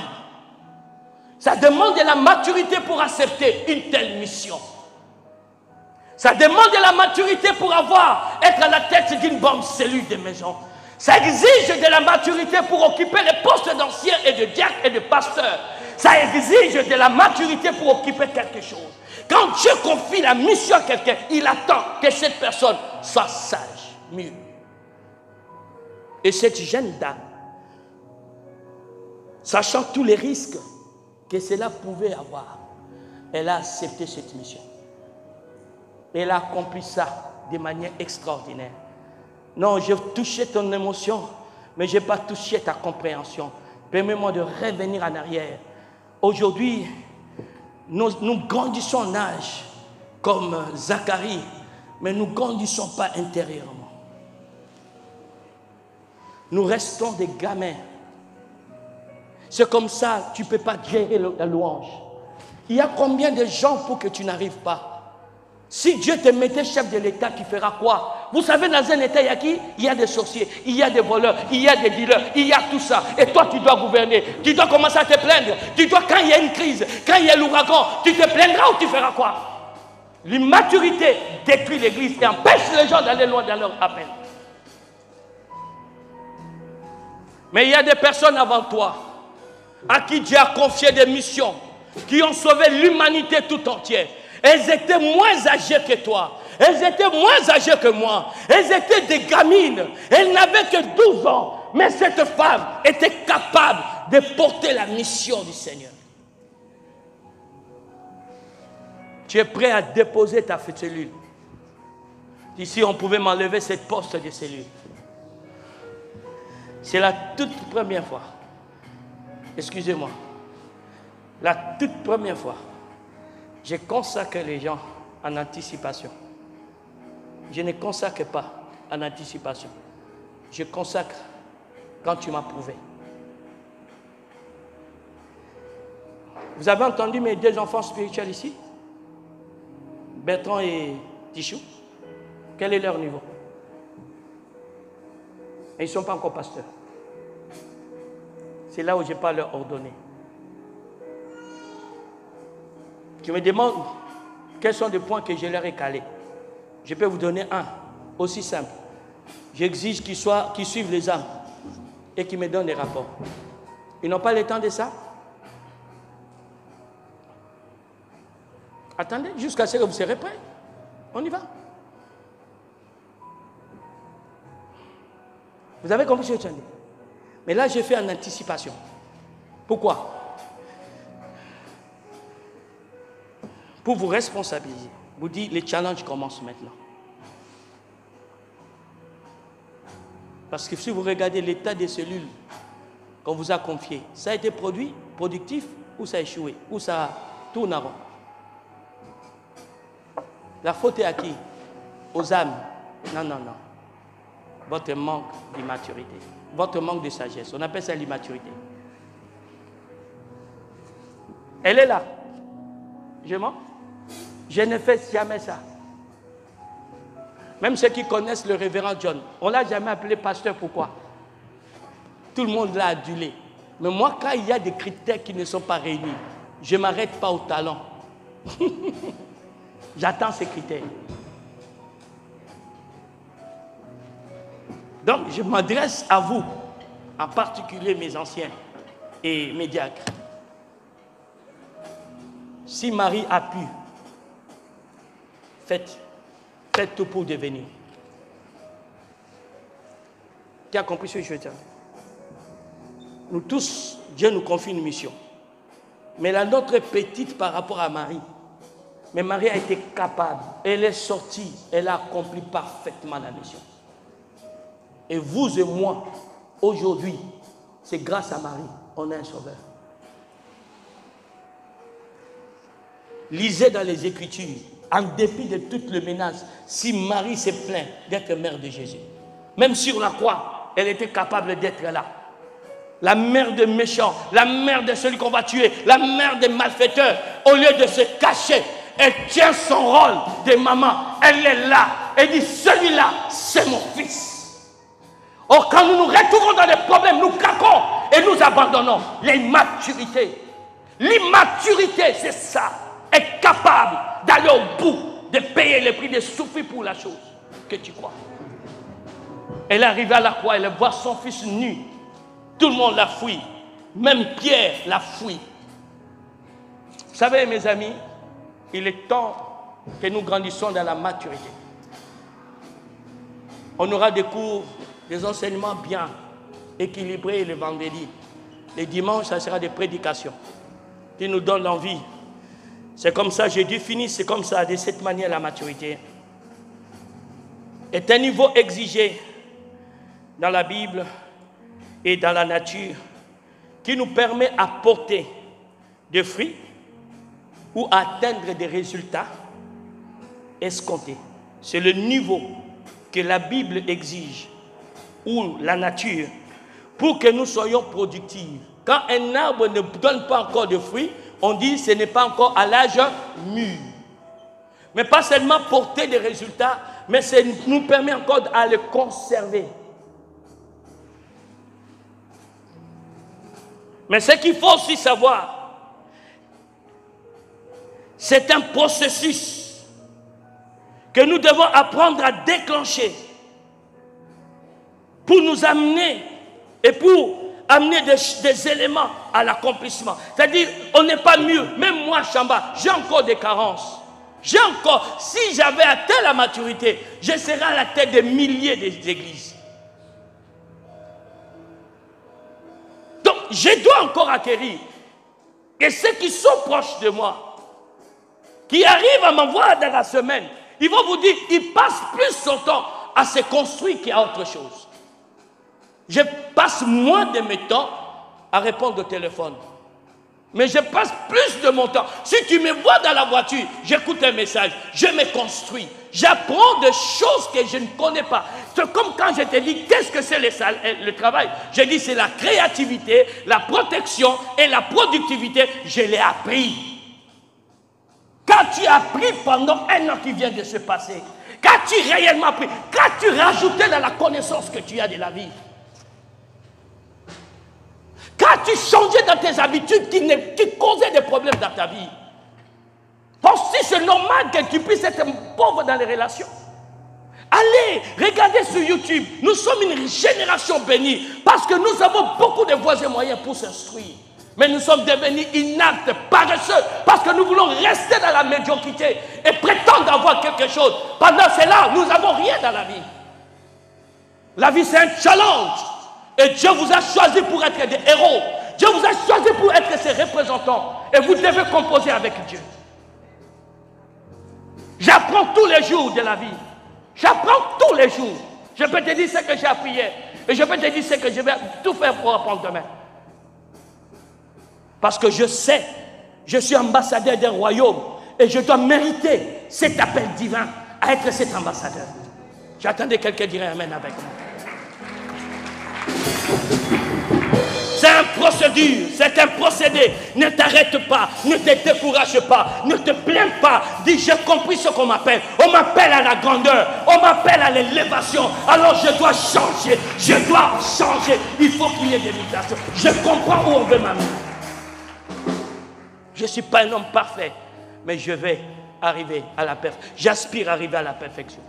Ça demande de la maturité pour accepter une telle mission. Ça demande de la maturité pour être à la tête d'une bonne cellule de maison. Ça exige de la maturité pour occuper les postes d'anciens et de diacres et de pasteurs. Ça exige de la maturité pour occuper quelque chose. Quand Dieu confie la mission à quelqu'un, il attend que cette personne soit sage, mûre. Et cette jeune dame, sachant tous les risques que cela pouvait avoir, elle a accepté cette mission. Elle a accompli ça de manière extraordinaire. Non, j'ai touché ton émotion, mais je n'ai pas touché ta compréhension. Permets-moi de revenir en arrière. Aujourd'hui, nous grandissons en âge comme Zacharie, mais nous ne grandissons pas intérieurement. Nous restons des gamins. C'est comme ça, tu ne peux pas gérer la louange. Il y a combien de gens pour que tu n'arrives pas? Si Dieu te mettait chef de l'État, tu feras quoi? Vous savez, dans un État, il y a qui? Il y a des sorciers, il y a des voleurs, il y a des dealers, il y a tout ça. Et toi, tu dois gouverner. Tu dois commencer à te plaindre. Tu dois, quand il y a une crise, quand il y a l'ouragan, tu te plaindras ou tu feras quoi? L'immaturité détruit l'Église et empêche les gens d'aller loin dans leur appel. Mais il y a des personnes avant toi à qui Dieu a confié des missions qui ont sauvé l'humanité tout entière. Elles étaient moins âgées que toi. Elles étaient moins âgées que moi. Elles étaient des gamines. Elles n'avaient que 12 ans. Mais cette femme était capable de porter la mission du Seigneur. Tu es prêt à déposer ta cellule. Ici, on pouvait m'enlever cette poste de cellule. C'est la toute première fois. Excusez-moi. La toute première fois. Je consacre les gens en anticipation. Je ne consacre pas en anticipation. Je consacre quand tu m'as prouvé. Vous avez entendu mes deux enfants spirituels ici? Bertrand et Tichou. Quel est leur niveau? Et ils ne sont pas encore pasteurs. C'est là où je n'ai pas leur ordonné. Tu me demandes quels sont les points que je leur ai calés. Je peux vous donner un, aussi simple. J'exige qu'ils suivent les âmes et qu'ils me donnent des rapports. Ils n'ont pas le temps de ça? Attendez jusqu'à ce que vous serez prêts. On y va. Vous avez compris ce que je dis? Mais là, j'ai fait en anticipation. Pourquoi? Pour vous responsabiliser. Vous dites, les challenges commencent maintenant. Parce que si vous regardez l'état des cellules qu'on vous a confiées, ça a été produit, productif, ou ça a échoué, ou ça tourne avant. La faute est à qui? Aux âmes. Non, non, non. Votre manque d'immaturité. Votre manque de sagesse. On appelle ça l'immaturité. Elle est là. Je mens? Je ne fais jamais ça. Même ceux qui connaissent le révérend John, on ne l'a jamais appelé pasteur. Pourquoi? Tout le monde l'a adulé. Mais moi, quand il y a des critères qui ne sont pas réunis, je ne m'arrête pas au talent. J'attends ces critères. Donc, je m'adresse à vous, en particulier mes anciens et mes diacres. Si Marie a pu, faites tout pour devenir. Tu as compris ce que je veux dire? Nous tous, Dieu nous confie une mission. Mais la nôtre est petite par rapport à Marie. Mais Marie a été capable. Elle est sortie. Elle a accompli parfaitement la mission. Et vous et moi, Aujourd'hui, c'est grâce à Marie, on a un sauveur. Lisez dans les Écritures, en dépit de toutes les menaces, si Marie s'est plainte d'être mère de Jésus, même sur la croix, elle était capable d'être là. La mère des méchants, la mère de celui qu'on va tuer, la mère des malfaiteurs, au lieu de se cacher, elle tient son rôle de maman, elle est là, elle dit celui-là, c'est mon fils. Or, quand nous nous retrouvons dans des problèmes, nous craquons et nous abandonnons. L'immaturité, c'est ça, être capable d'aller au bout, de payer le prix, de souffrir pour la chose que tu crois. Elle est arrivée à la croix, elle voit son fils nu. Tout le monde l'a fouillé. Même Pierre l'a fouillé. Vous savez, mes amis, il est temps que nous grandissions dans la maturité. On aura des cours, des enseignements bien équilibrés le vendredi. Les dimanches, ça sera des prédications qui nous donnent l'envie. C'est comme ça, j'ai défini, c'est comme ça, de cette manière, la maturité est un niveau exigé dans la Bible et dans la nature qui nous permet à porter des fruits ou à atteindre des résultats escomptés. C'est le niveau que la Bible exige ou la nature pour que nous soyons productifs. Quand un arbre ne donne pas encore de fruits, on dit que ce n'est pas encore à l'âge mûr. Mais pas seulement porter des résultats, mais ça nous permet encore à le conserver. Mais ce qu'il faut aussi savoir, c'est un processus que nous devons apprendre à déclencher pour nous amener et pour amener des éléments à l'accomplissement. C'est-à-dire, on n'est pas mieux. Même moi, Chamba, j'ai encore des carences. Si j'avais atteint la maturité, je serais à la tête de milliers d'églises. Donc, je dois encore acquérir. Et ceux qui sont proches de moi, qui arrivent à m'envoyer dans la semaine, ils vont vous dire, ils passent plus son temps à se construire qu'à autre chose. Je passe moins de mes temps à répondre au téléphone. Mais je passe plus de mon temps. Si tu me vois dans la voiture, j'écoute un message, je me construis. J'apprends des choses que je ne connais pas. C'est comme quand je te dis, qu'est-ce que c'est le travail? Je dis, c'est la créativité, la protection et la productivité. Je l'ai appris. Qu'as-tu appris pendant un an qui vient de se passer? Qu'as-tu réellement appris? Qu'as-tu rajouté dans la connaissance que tu as de la vie? Qu'as-tu changé dans tes habitudes qui causaient des problèmes dans ta vie? Aussi, c'est normal que tu puisses être pauvre dans les relations. Allez, regardez sur YouTube. Nous sommes une génération bénie parce que nous avons beaucoup de voies et moyens pour s'instruire. Mais nous sommes devenus inaptes, paresseux, parce que nous voulons rester dans la médiocrité et prétendre avoir quelque chose. Pendant cela, nous n'avons rien dans la vie. La vie, c'est un challenge. Et Dieu vous a choisi pour être des héros. Dieu vous a choisi pour être ses représentants. Et vous devez composer avec Dieu. J'apprends tous les jours de la vie. J'apprends tous les jours. Je peux te dire ce que j'ai appris hier. Et je peux te dire ce que je vais tout faire pour apprendre demain. Parce que je sais, je suis ambassadeur d'un royaume. Et je dois mériter cet appel divin à être cet ambassadeur. J'attendais que quelqu'un dirait Amen avec moi. C'est une procédure, c'est un procédé. Ne t'arrête pas, ne te décourage pas, ne te plains pas. Dis, j'ai compris ce qu'on m'appelle. On m'appelle à la grandeur, on m'appelle à l'élévation. Alors je dois changer, Il faut qu'il y ait des mutations. Je comprends où on veut m'amener. Je ne suis pas un homme parfait, mais je vais arriver à la perfection. J'aspire à arriver à la perfection.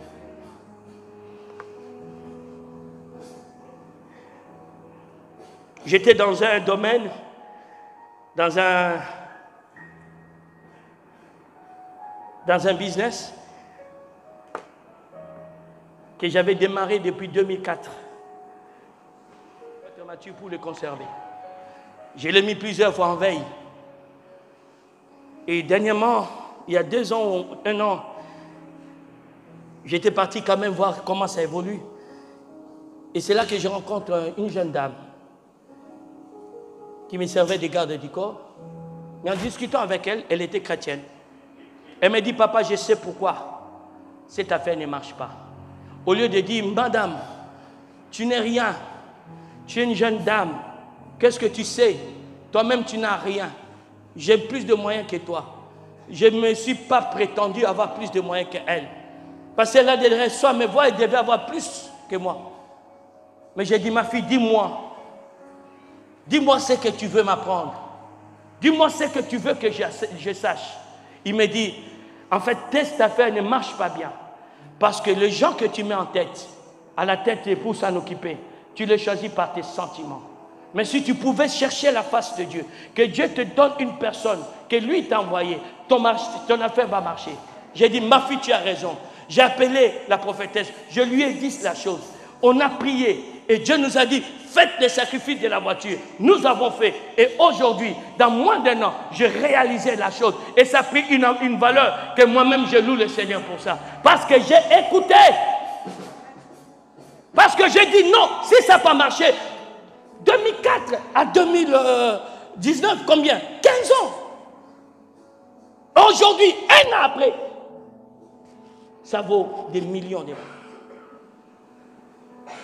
J'étais dans un domaine, dans un business que j'avais démarré depuis 2004. Être mature pour le conserver. Je l'ai mis plusieurs fois en veille. Et dernièrement, il y a 2 ans ou 1 an, j'étais parti quand même voir comment ça évolue. Et c'est là que je rencontre une jeune dame qui me servait de garde du corps. Et en discutant avec elle, elle était chrétienne. Elle me dit, papa, je sais pourquoi cette affaire ne marche pas. Au lieu de dire, madame, tu n'es rien, tu es une jeune dame, qu'est-ce que tu sais? Toi-même, tu n'as rien. J'ai plus de moyens que toi. Je ne me suis pas prétendu avoir plus de moyens qu'elle. Parce qu'elle a des raisons à me voir, elle devait avoir plus que moi. Mais j'ai dit, ma fille, dis-moi. Dis-moi ce que tu veux m'apprendre. Dis-moi ce que tu veux que je sache. Il me dit, en fait, cette affaire ne marche pas bien. Parce que les gens que tu mets en tête, à la tête et pour s'en occuper, tu les choisis par tes sentiments. Mais si tu pouvais chercher la face de Dieu, que Dieu te donne une personne, que lui t'a envoyé, ton affaire va marcher. J'ai dit, ma fille, tu as raison. J'ai appelé la prophétesse, je lui ai dit la chose. On a prié et Dieu nous a dit, faites les sacrifices de la voiture. Nous avons fait. Et aujourd'hui, dans moins d'un an, j'ai réalisé la chose. Et ça a pris une valeur que moi-même, je loue le Seigneur pour ça. Parce que j'ai écouté. Parce que j'ai dit non, si ça n'a pas marché, 2004 à 2019, combien? 15 ans. Aujourd'hui, un an après, ça vaut des millions d'euros.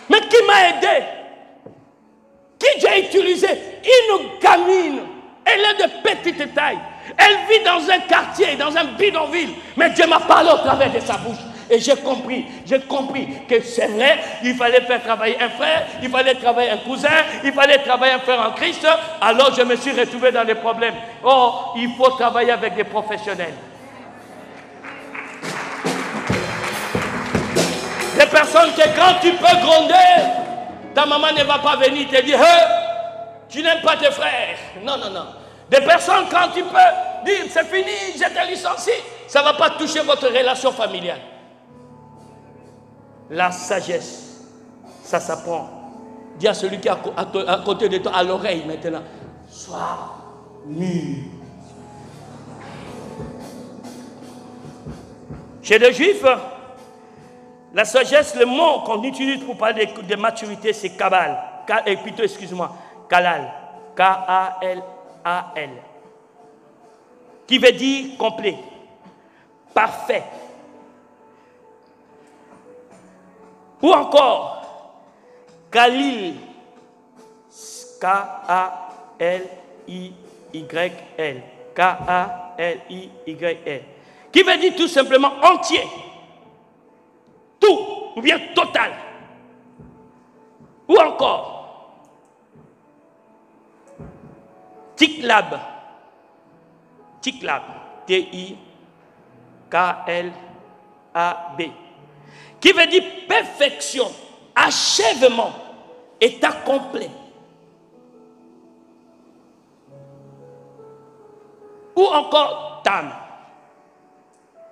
Mais qui m'a aidé? Qui j'ai utilisé? Une gamine. Elle est de petite taille. Elle vit dans un quartier, dans un bidonville. Mais Dieu m'a parlé au travers de sa bouche. Et j'ai compris que c'est vrai, il fallait faire travailler un frère, il fallait travailler un cousin, il fallait travailler un frère en Christ. Alors je me suis retrouvé dans des problèmes. Oh, il faut travailler avec des professionnels. Des personnes que quand tu peux gronder, ta maman ne va pas venir te dire hey, tu n'aimes pas tes frères. Non, non, non. Des personnes quand tu peux dire c'est fini, je t'ai licencié, ça ne va pas toucher votre relation familiale. La sagesse, ça s'apprend. Dis à celui qui est à côté de toi, à l'oreille maintenant, sois mûr. Chez les Juifs, la sagesse, le mot qu'on utilise pour parler de maturité, c'est kabal. Plutôt, excuse-moi, kalal. K-A-L-A-L. Qui veut dire complet, parfait. Ou encore, Kalil. K-A-L-I-Y-L. K-A-L-I-Y-L. Qui veut dire tout simplement entier. Tout, ou bien total. Ou encore, Tiklab. Tiklab. T-I-K-L-A-B. Qui veut dire perfection, achèvement, état complet. Ou encore Tam.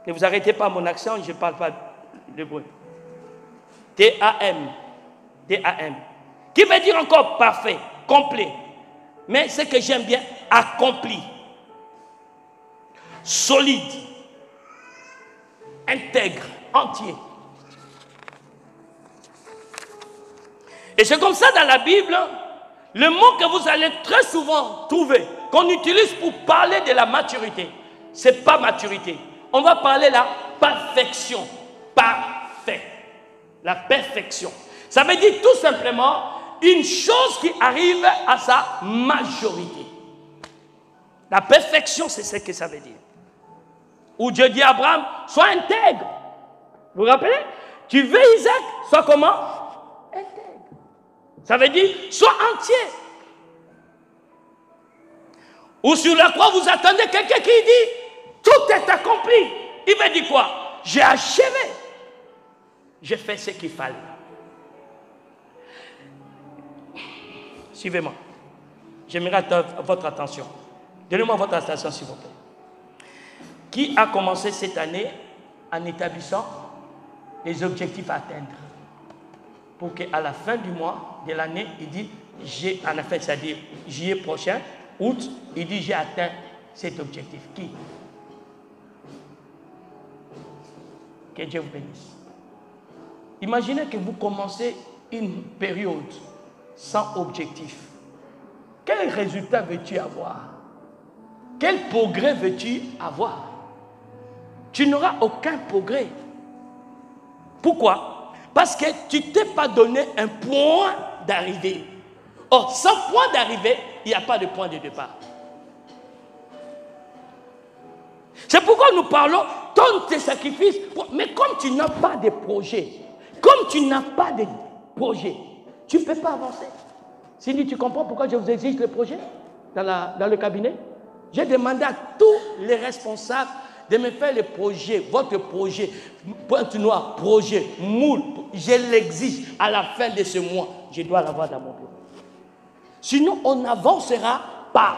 Ne vous arrêtez pas à mon accent, je ne parle pas de bruit. T-A-M. T-A-M. Qui veut dire encore parfait, complet. Mais ce que j'aime bien, accompli. Solide. Intègre, entier. Et c'est comme ça dans la Bible, le mot que vous allez très souvent trouver, qu'on utilise pour parler de la maturité, ce n'est pas maturité. On va parler de la perfection. Parfait. La perfection. Ça veut dire tout simplement une chose qui arrive à sa majorité. La perfection, c'est ce que ça veut dire. Où Dieu dit à Abraham, sois intègre. Vous vous rappelez? Tu veux Isaac, sois comment? Intègre. Ça veut dire, sois entier. Ou sur la croix, vous attendez quelqu'un qui dit, tout est accompli. Il veut dire quoi? J'ai achevé. J'ai fait ce qu'il fallait. Suivez-moi. J'aimerais votre attention. Donnez-moi votre attention, s'il vous plaît. Qui a commencé cette année en établissant les objectifs à atteindre? Pour qu'à la fin du mois, de l'année, il dit, en fait, c'est-à-dire juillet prochain, août, il dit, j'ai atteint cet objectif. Qui? Que Dieu vous bénisse. Imaginez que vous commencez une période sans objectif, quel résultat veux-tu avoir? Quel progrès veux-tu avoir? Tu n'auras aucun progrès. Pourquoi? Parce que tu ne t'es pas donné un point d'arrivée. Or, sans point d'arrivée, il n'y a pas de point de départ. C'est pourquoi nous parlons, donne tes sacrifices. Mais comme tu n'as pas de projet, tu ne peux pas avancer. Cindy, tu comprends pourquoi je vous exige le projet dans le cabinet? J'ai demandé à tous les responsables de me faire le projet, votre projet, pointe noire, projet, moule. Je l'exige à la fin de ce mois. Je dois l'avoir dans mon bureau. Sinon, on n'avancera pas.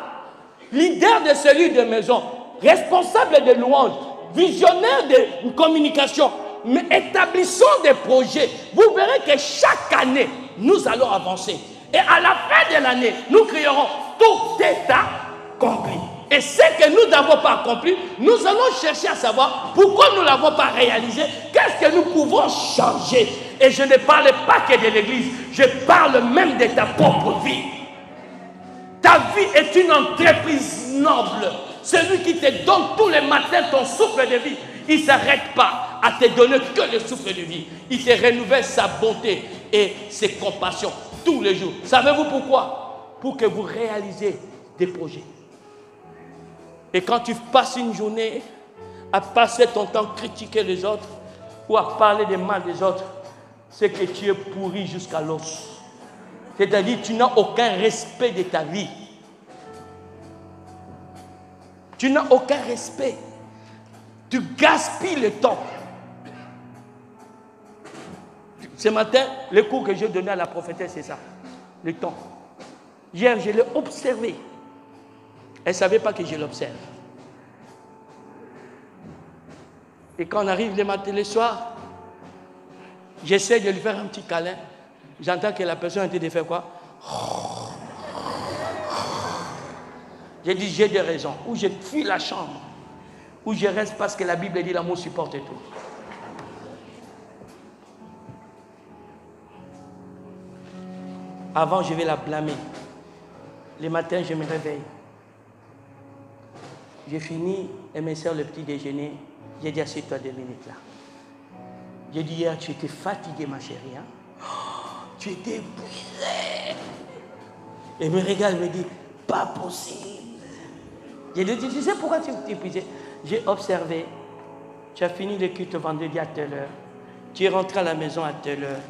Leader de celui de maison, responsable de louange, visionnaire de communication, mais établissons des projets. Vous verrez que chaque année, nous allons avancer. Et à la fin de l'année, nous crierons tout est accompli. Et ce que nous n'avons pas accompli, nous allons chercher à savoir pourquoi nous ne l'avons pas réalisé, qu'est-ce que nous pouvons changer. Et je ne parle pas que de l'église, je parle même de ta propre vie. Ta vie est une entreprise noble. Celui qui te donne tous les matins ton souffle de vie, il ne s'arrête pas à te donner que le souffle de vie. Il te renouvelle sa bonté et ses compassions tous les jours. Savez-vous pourquoi? Pour que vous réalisez des projets. Et quand tu passes une journée à passer ton temps à critiquer les autres ou à parler des mal des autres, c'est que tu es pourri jusqu'à l'os. C'est-à-dire que tu n'as aucun respect de ta vie. Tu n'as aucun respect. Tu gaspilles le temps. Ce matin, le cours que j'ai donné à la prophétesse, c'est ça. Le temps. Hier, je l'ai observé. Elle ne savait pas que je l'observe. Et quand on arrive le matin, le soir, j'essaie de lui faire un petit câlin. J'entends que la personne a été de faire quoi? J'ai dit, j'ai des raisons. Ou je fuis la chambre, ou je reste parce que la Bible dit l'amour supporte tout. Avant, je vais la blâmer. Le matin, je me réveille. J'ai fini, elle me sert le petit déjeuner. J'ai dit, assieds-toi 2 minutes là. J'ai dit, hier, tu étais fatiguée, ma chérie. Hein? Oh, tu étais épuisée. Elle me regarde, elle me dit, pas possible. J'ai dit, tu sais pourquoi tu es épuisée? J'ai observé. Tu as fini le culte vendredi à telle heure. Tu es rentré à la maison à telle heure.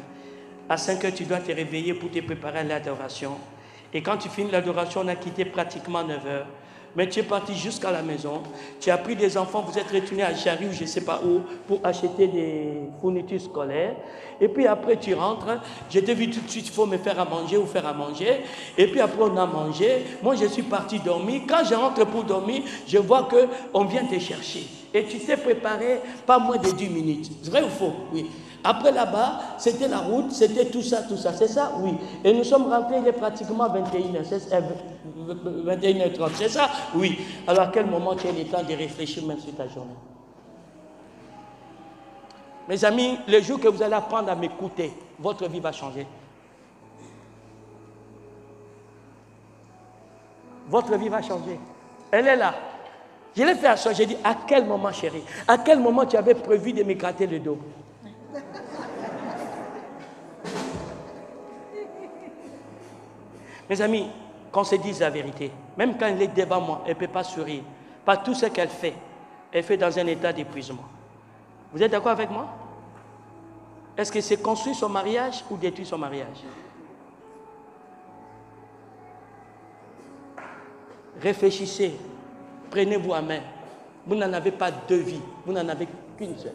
À 5 heures, tu dois te réveiller pour te préparer à l'adoration. Et quand tu finis l'adoration, on a quitté pratiquement 9 heures. Mais tu es parti jusqu'à la maison. Tu as pris des enfants, vous êtes retourné à Jarry ou je ne sais pas où pour acheter des fournitures scolaires. Et puis après, tu rentres. Je t'ai vu tout de suite, il faut me faire à manger ou faire à manger. Et puis après, on a mangé. Moi, je suis parti dormir. Quand je rentre pour dormir, je vois qu'on vient te chercher. Et tu t'es préparé pas moins de 10 minutes. Vrai ou faux? Oui. Après là-bas, c'était la route, c'était tout ça, c'est ça? Oui. Et nous sommes rentrés, il est pratiquement 21h30, c'est ça? Oui. Alors à quel moment tu as le temps de réfléchir même sur ta journée? Mes amis, le jour que vous allez apprendre à m'écouter, votre vie va changer. Votre vie va changer. Elle est là. Je l'ai fait à ça, j'ai dit, à quel moment, chérie? À quel moment tu avais prévu de me gratter le dos? Mes amis, qu'on se dise la vérité, même quand elle est devant moi, elle ne peut pas sourire. Pas tout ce qu'elle fait, elle fait dans un état d'épuisement. Vous êtes d'accord avec moi? Est-ce que c'est construire son mariage ou détruire son mariage? Réfléchissez, prenez-vous à main. Vous n'en avez pas 2 vies, vous n'en avez qu'une seule.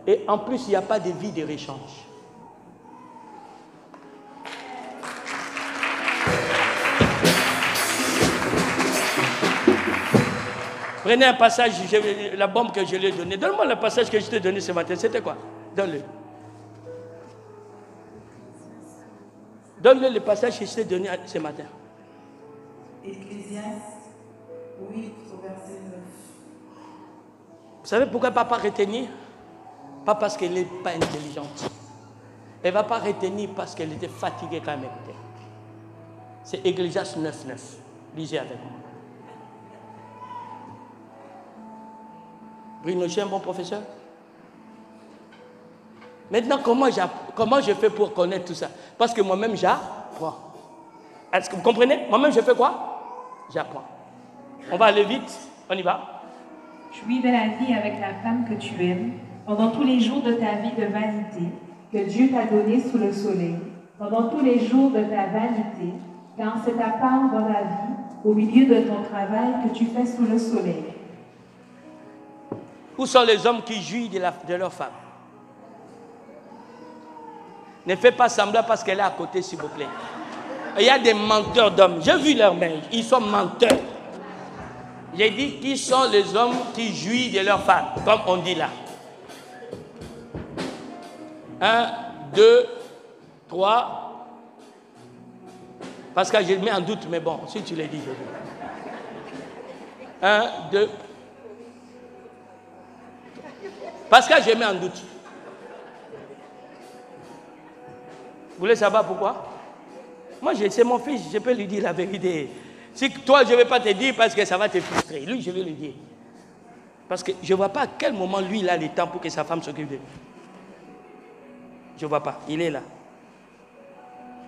Et en plus, il n'y a pas de vie de réchange. Prenez un passage, la bombe que je lui ai donnée. Donne-moi le passage que je t'ai donné ce matin. C'était quoi? Donne-le. Donne-le le passage que je t'ai donné ce matin. Ecclésiaste 8 au verset 9. Vous savez pourquoi papa retenir? Pas parce qu'elle n'est pas intelligente. Elle ne va pas retenir parce qu'elle était fatiguée quand elle m'écoutait. C'est Ecclésiaste 9.9. Lisez avec moi. Bruno, je suis un bon professeur. Maintenant, comment je fais pour connaître tout ça? Parce que moi-même, j'apprends. Est-ce que vous comprenez? Moi-même, je fais quoi? J'apprends. On va aller vite. On y va. Jouis de la vie avec la femme que tu aimes, pendant tous les jours de ta vie de vanité, que Dieu t'a donné sous le soleil, pendant tous les jours de ta vanité, car c'est ta part dans la vie, au milieu de ton travail que tu fais sous le soleil. Où sont les hommes qui jouissent de leur femme? Ne fais pas semblant parce qu'elle est à côté, s'il vous plaît. Il y a des menteurs d'hommes. J'ai vu leurs mains. Ils sont menteurs. J'ai dit, qui sont les hommes qui jouissent de leur femme, comme on dit là? 1, 2, 3. Parce que je mets en doute, mais bon, si tu l'as dit, je dis. 1, 2. Parce que je mets en doute. Vous voulez savoir pourquoi? Moi, c'est mon fils, je peux lui dire la vérité. Si toi, je ne vais pas te dire parce que ça va te frustrer. Lui, je vais lui dire. Parce que je ne vois pas à quel moment lui, il a le temps pour que sa femme s'occupe de lui. Je ne vois pas. Il est là.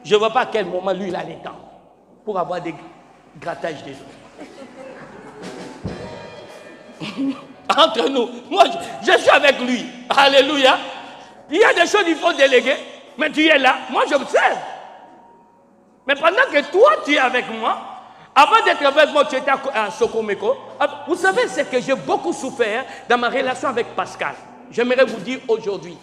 Je ne vois pas à quel moment lui, il a le temps pour avoir des grattages des autres. Entre nous, moi, je suis avec lui. Alléluia. Il y a des choses qu'il faut déléguer. Mais tu es là. Moi, j'observe. Mais pendant que toi, tu es avec moi, avant d'être avec moi, tu étais à Sokomeko. Vous savez, c'est que j'ai beaucoup souffert dans ma relation avec Pascal. J'aimerais vous dire aujourd'hui.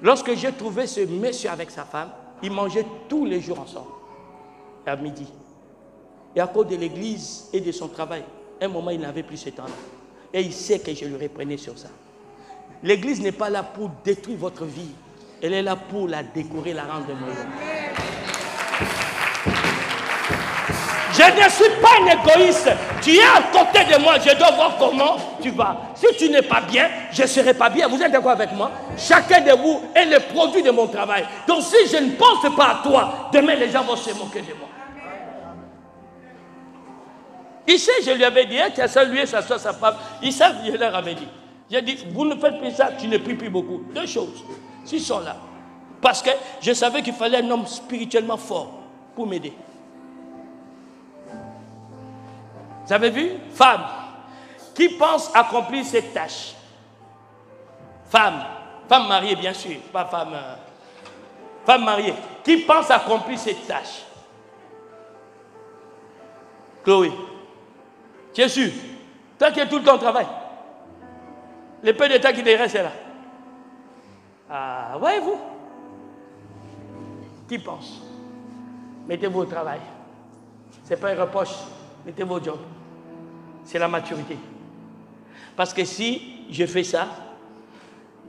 Lorsque j'ai trouvé ce monsieur avec sa femme, ils mangeaient tous les jours ensemble, à midi. Et à cause de l'église et de son travail, un moment, il n'avait plus ce temps-là. Et il sait que je le reprenais sur ça. L'église n'est pas là pour détruire votre vie. Elle est là pour la décorer, la rendre meilleure. Je ne suis pas un égoïste. Tu es à côté de moi. Je dois voir comment tu vas. Si tu n'es pas bien, je ne serai pas bien. Vous êtes d'accord avec moi? Chacun de vous est le produit de mon travail. Donc si je ne pense pas à toi, demain les gens vont se moquer de moi. Ici, je lui avais dit, tu as salué sa soeur, sa femme. Ils savent, je leur avais dit. J'ai dit, vous ne faites plus ça, tu ne pries plus beaucoup. Deux choses. S'ils sont là. Parce que je savais qu'il fallait un homme spirituellement fort pour m'aider. Vous avez vu? Femme qui pense accomplir cette tâche. Femme mariée bien sûr, pas femme mariée, qui pense accomplir cette tâche. Chloé, tu es sûr? Toi qui es tout le temps au travail. Le peu de temps qui te reste est là. Ah, voyez-vous? Qui pense? Mettez-vous au travail. Ce n'est pas un reproche. Mettez-vous au job. C'est la maturité. Parce que si je fais ça,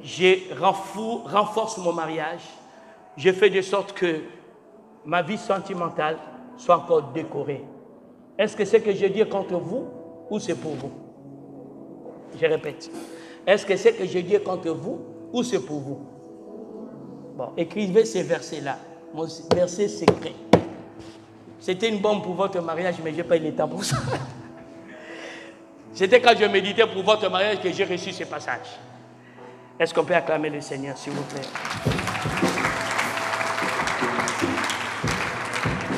je renforce mon mariage, je fais de sorte que ma vie sentimentale soit encore décorée. Est-ce que c'est que je dis contre vous ou c'est pour vous? Je répète. Est-ce que c'est que je dis contre vous ou c'est pour vous? Bon, écrivez ces versets-là. Mon verset secret. C'était une bombe pour votre mariage, mais je n'ai pas eu le temps pour ça. C'était quand je méditais pour votre mariage que j'ai reçu ce passage. Est-ce qu'on peut acclamer le Seigneur, s'il vous plaît?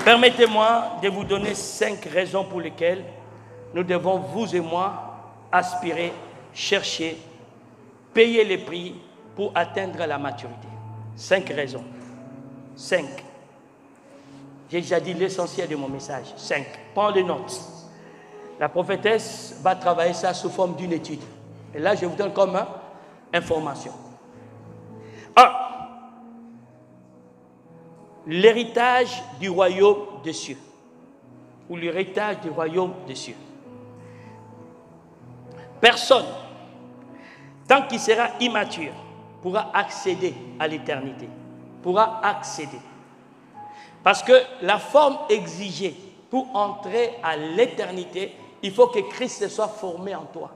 Permettez-moi de vous donner 5 raisons pour lesquelles nous devons, vous et moi, aspirer, chercher, payer les prix pour atteindre la maturité. 5 raisons. 5. J'ai déjà dit l'essentiel de mon message. 5. Prends les notes. La prophétesse va travailler ça sous forme d'une étude. Et là, je vous donne comme information. 1. L'héritage du royaume des cieux. Ou l'héritage du royaume des cieux. Personne, tant qu'il sera immature, pourra accéder à l'éternité. Pourra accéder. Parce que la forme exigée pour entrer à l'éternité, il faut que Christ soit formé en toi.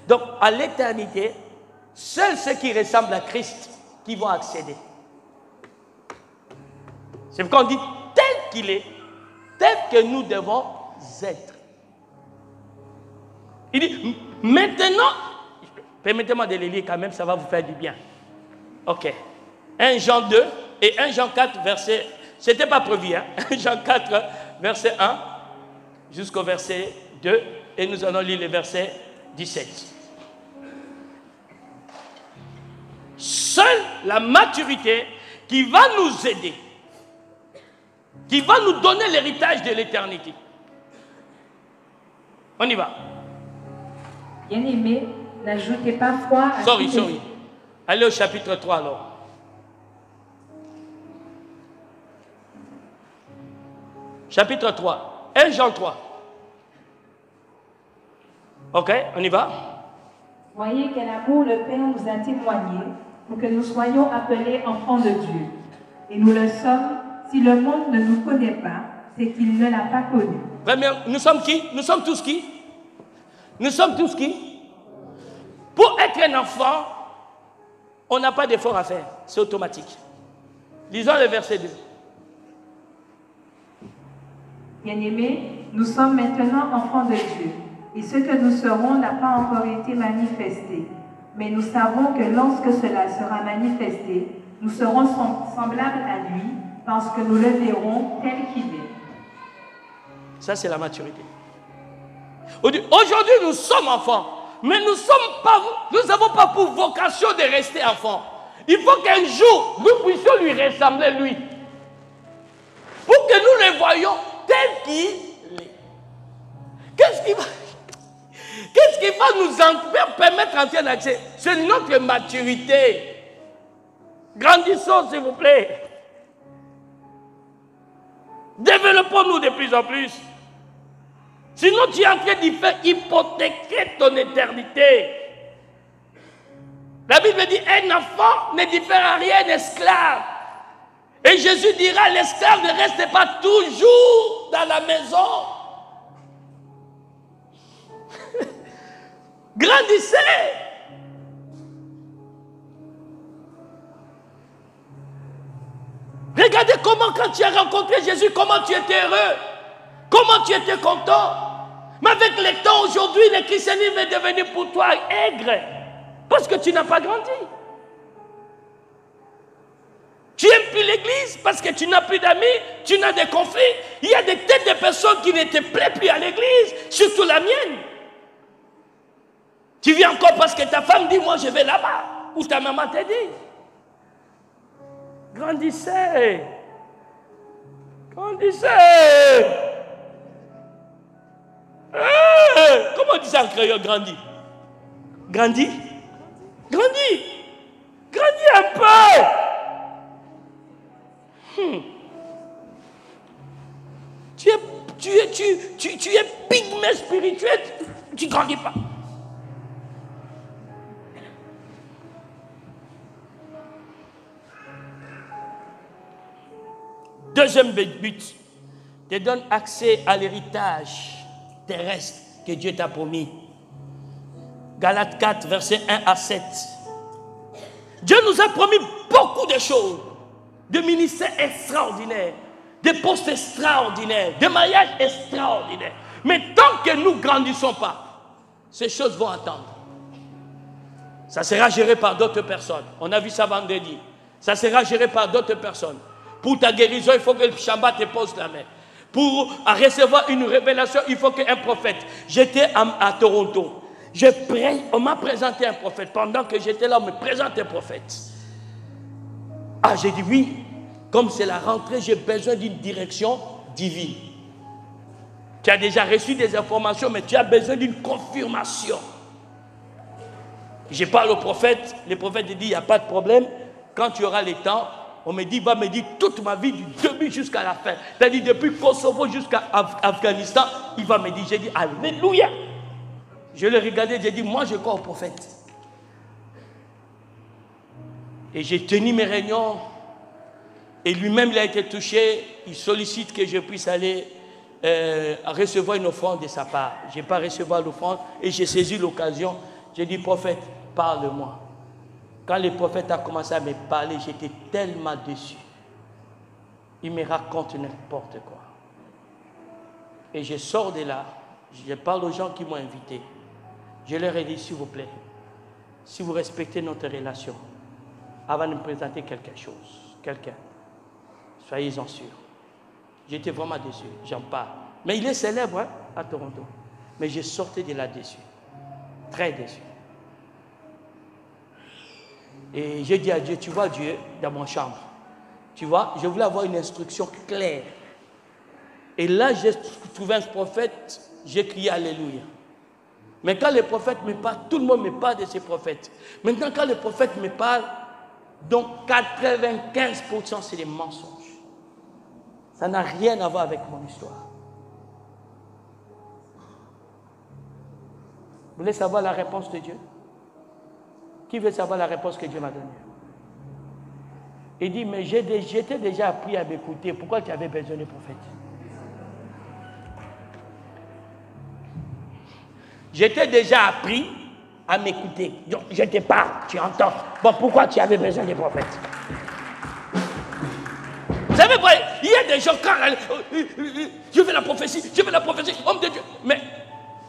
Donc, à l'éternité, Seuls ceux qui ressemblent à Christ qui vont accéder. C'est pourquoi on dit tel qu'il est, tel que nous devons être. Il dit, maintenant, permettez-moi de les lire quand même, ça va vous faire du bien. Ok. 1 Jean 2 et 1 Jean 4, verset... C'était pas prévu, hein? 1 Jean 4, verset 1 jusqu'au verset 2. Et nous allons lire le verset 17. Seule la maturité qui va nous aider, qui va nous donner l'héritage de l'éternité. On y va. Bien-aimés, n'ajoutez pas foi à... Sorry. Allez au chapitre 3 alors. Chapitre 3. 1 Jean 3. Ok, on y va. Voyez quel amour le Père nous a témoigné pour que nous soyons appelés enfants de Dieu. Et nous le sommes. Si le monde ne nous connaît pas, c'est qu'il ne l'a pas connu. Nous sommes qui? Nous sommes tous qui? Nous sommes tous qui? Pour être un enfant, on n'a pas d'effort à faire. C'est automatique. Lisons le verset 2. Bien-aimés, nous sommes maintenant enfants de Dieu. Et ce que nous serons n'a pas encore été manifesté. Mais nous savons que lorsque cela sera manifesté, nous serons semblables à lui, parce que nous le verrons tel qu'il est. Ça, c'est la maturité. Aujourd'hui, nous sommes enfants, mais nous n'avons pas pour vocation de rester enfants. Il faut qu'un jour, nous puissions lui ressembler, lui. Pour que nous le voyions tel qu'il est. Qu'est-ce qui va nous permettre d'entrer en accès? C'est notre maturité. Grandissons, s'il vous plaît. Développons-nous de plus en plus. Sinon, tu es en train de faire hypothéquer ton éternité. La Bible dit, un enfant ne diffère à rien d'un esclave. Et Jésus dira, l'esclave ne reste pas toujours dans la maison. Grandissez. Regardez comment quand tu as rencontré Jésus, comment tu étais heureux, comment tu étais content. Mais avec le temps aujourd'hui, le christianisme est devenu pour toi aigre. Parce que tu n'as pas grandi. Tu n'aimes plus l'église parce que tu n'as plus d'amis, tu n'as des conflits. Il y a des têtes de personnes qui ne te plaisent plus à l'église, surtout la mienne. Tu viens encore parce que ta femme dit, moi je vais là-bas. Ou ta maman t'a dit. Grandissez. Grandissez. Comment on dit ça en créole, grandis? Grandis? Grandis. Grandis un peu. Tu es pygmée spirituel, tu ne grandis pas. Deuxième but, te donne accès à l'héritage terrestre que Dieu t'a promis. Galates 4, versets 1 à 7. Dieu nous a promis beaucoup de choses, de ministères extraordinaires, de postes extraordinaires, de mariages extraordinaires. Mais tant que nous ne grandissons pas, ces choses vont attendre. Ça sera géré par d'autres personnes. On a vu ça vendredi. Ça sera géré par d'autres personnes. Pour ta guérison, il faut que le Shabbat te pose la main. Pour recevoir une révélation, il faut qu'un prophète. J'étais à Toronto. On m'a présenté un prophète. Pendant que j'étais là, on me présente un prophète. Ah, j'ai dit oui. Comme c'est la rentrée, j'ai besoin d'une direction divine. Tu as déjà reçu des informations, mais tu as besoin d'une confirmation. Je parle au prophète. Le prophète dit, il n'y a pas de problème. Quand tu auras le temps, on me dit, va me dire toute ma vie du début jusqu'à la fin. C'est-à-dire depuis Kosovo jusqu'à Afghanistan, il va me dire, j'ai dit, alléluia. Je l'ai regardé, j'ai dit, moi je crois au prophète. Et j'ai tenu mes réunions. Et lui-même, il a été touché. Il sollicite que je puisse aller recevoir une offrande de sa part. Je n'ai pas recevoir l'offrande et j'ai saisi l'occasion. J'ai dit, prophète, parle-moi. Quand le prophète a commencé à me parler, j'étais tellement déçu. Il me raconte n'importe quoi. Et je sors de là, je parle aux gens qui m'ont invité. Je leur ai dit, s'il vous plaît, si vous respectez notre relation, avant de me présenter quelque chose, quelqu'un, soyez-en sûrs. J'étais vraiment déçu, j'en parle. Mais il est célèbre hein, à Toronto. Mais je sortais de là déçu. Très déçu. Et j'ai dit à Dieu, tu vois Dieu dans mon chambre. Tu vois, je voulais avoir une instruction claire. Et là, j'ai trouvé un prophète, j'ai crié Alléluia. Mais quand les prophètes me parlent, tout le monde me parle de ces prophètes. Maintenant, quand les prophètes me parlent, donc 95% c'est des mensonges. Ça n'a rien à voir avec mon histoire. Vous voulez savoir la réponse de Dieu? Qui veut savoir la réponse que Dieu m'a donnée? Il dit, mais j'étais déjà appris à m'écouter. Pourquoi tu avais besoin de prophètes? J'étais déjà appris à m'écouter. Donc, je te parle, tu entends. Bon, pourquoi tu avais besoin des prophètes? Vous savez quoi? Il y a des gens, quand je veux la prophétie, homme de Dieu. Mais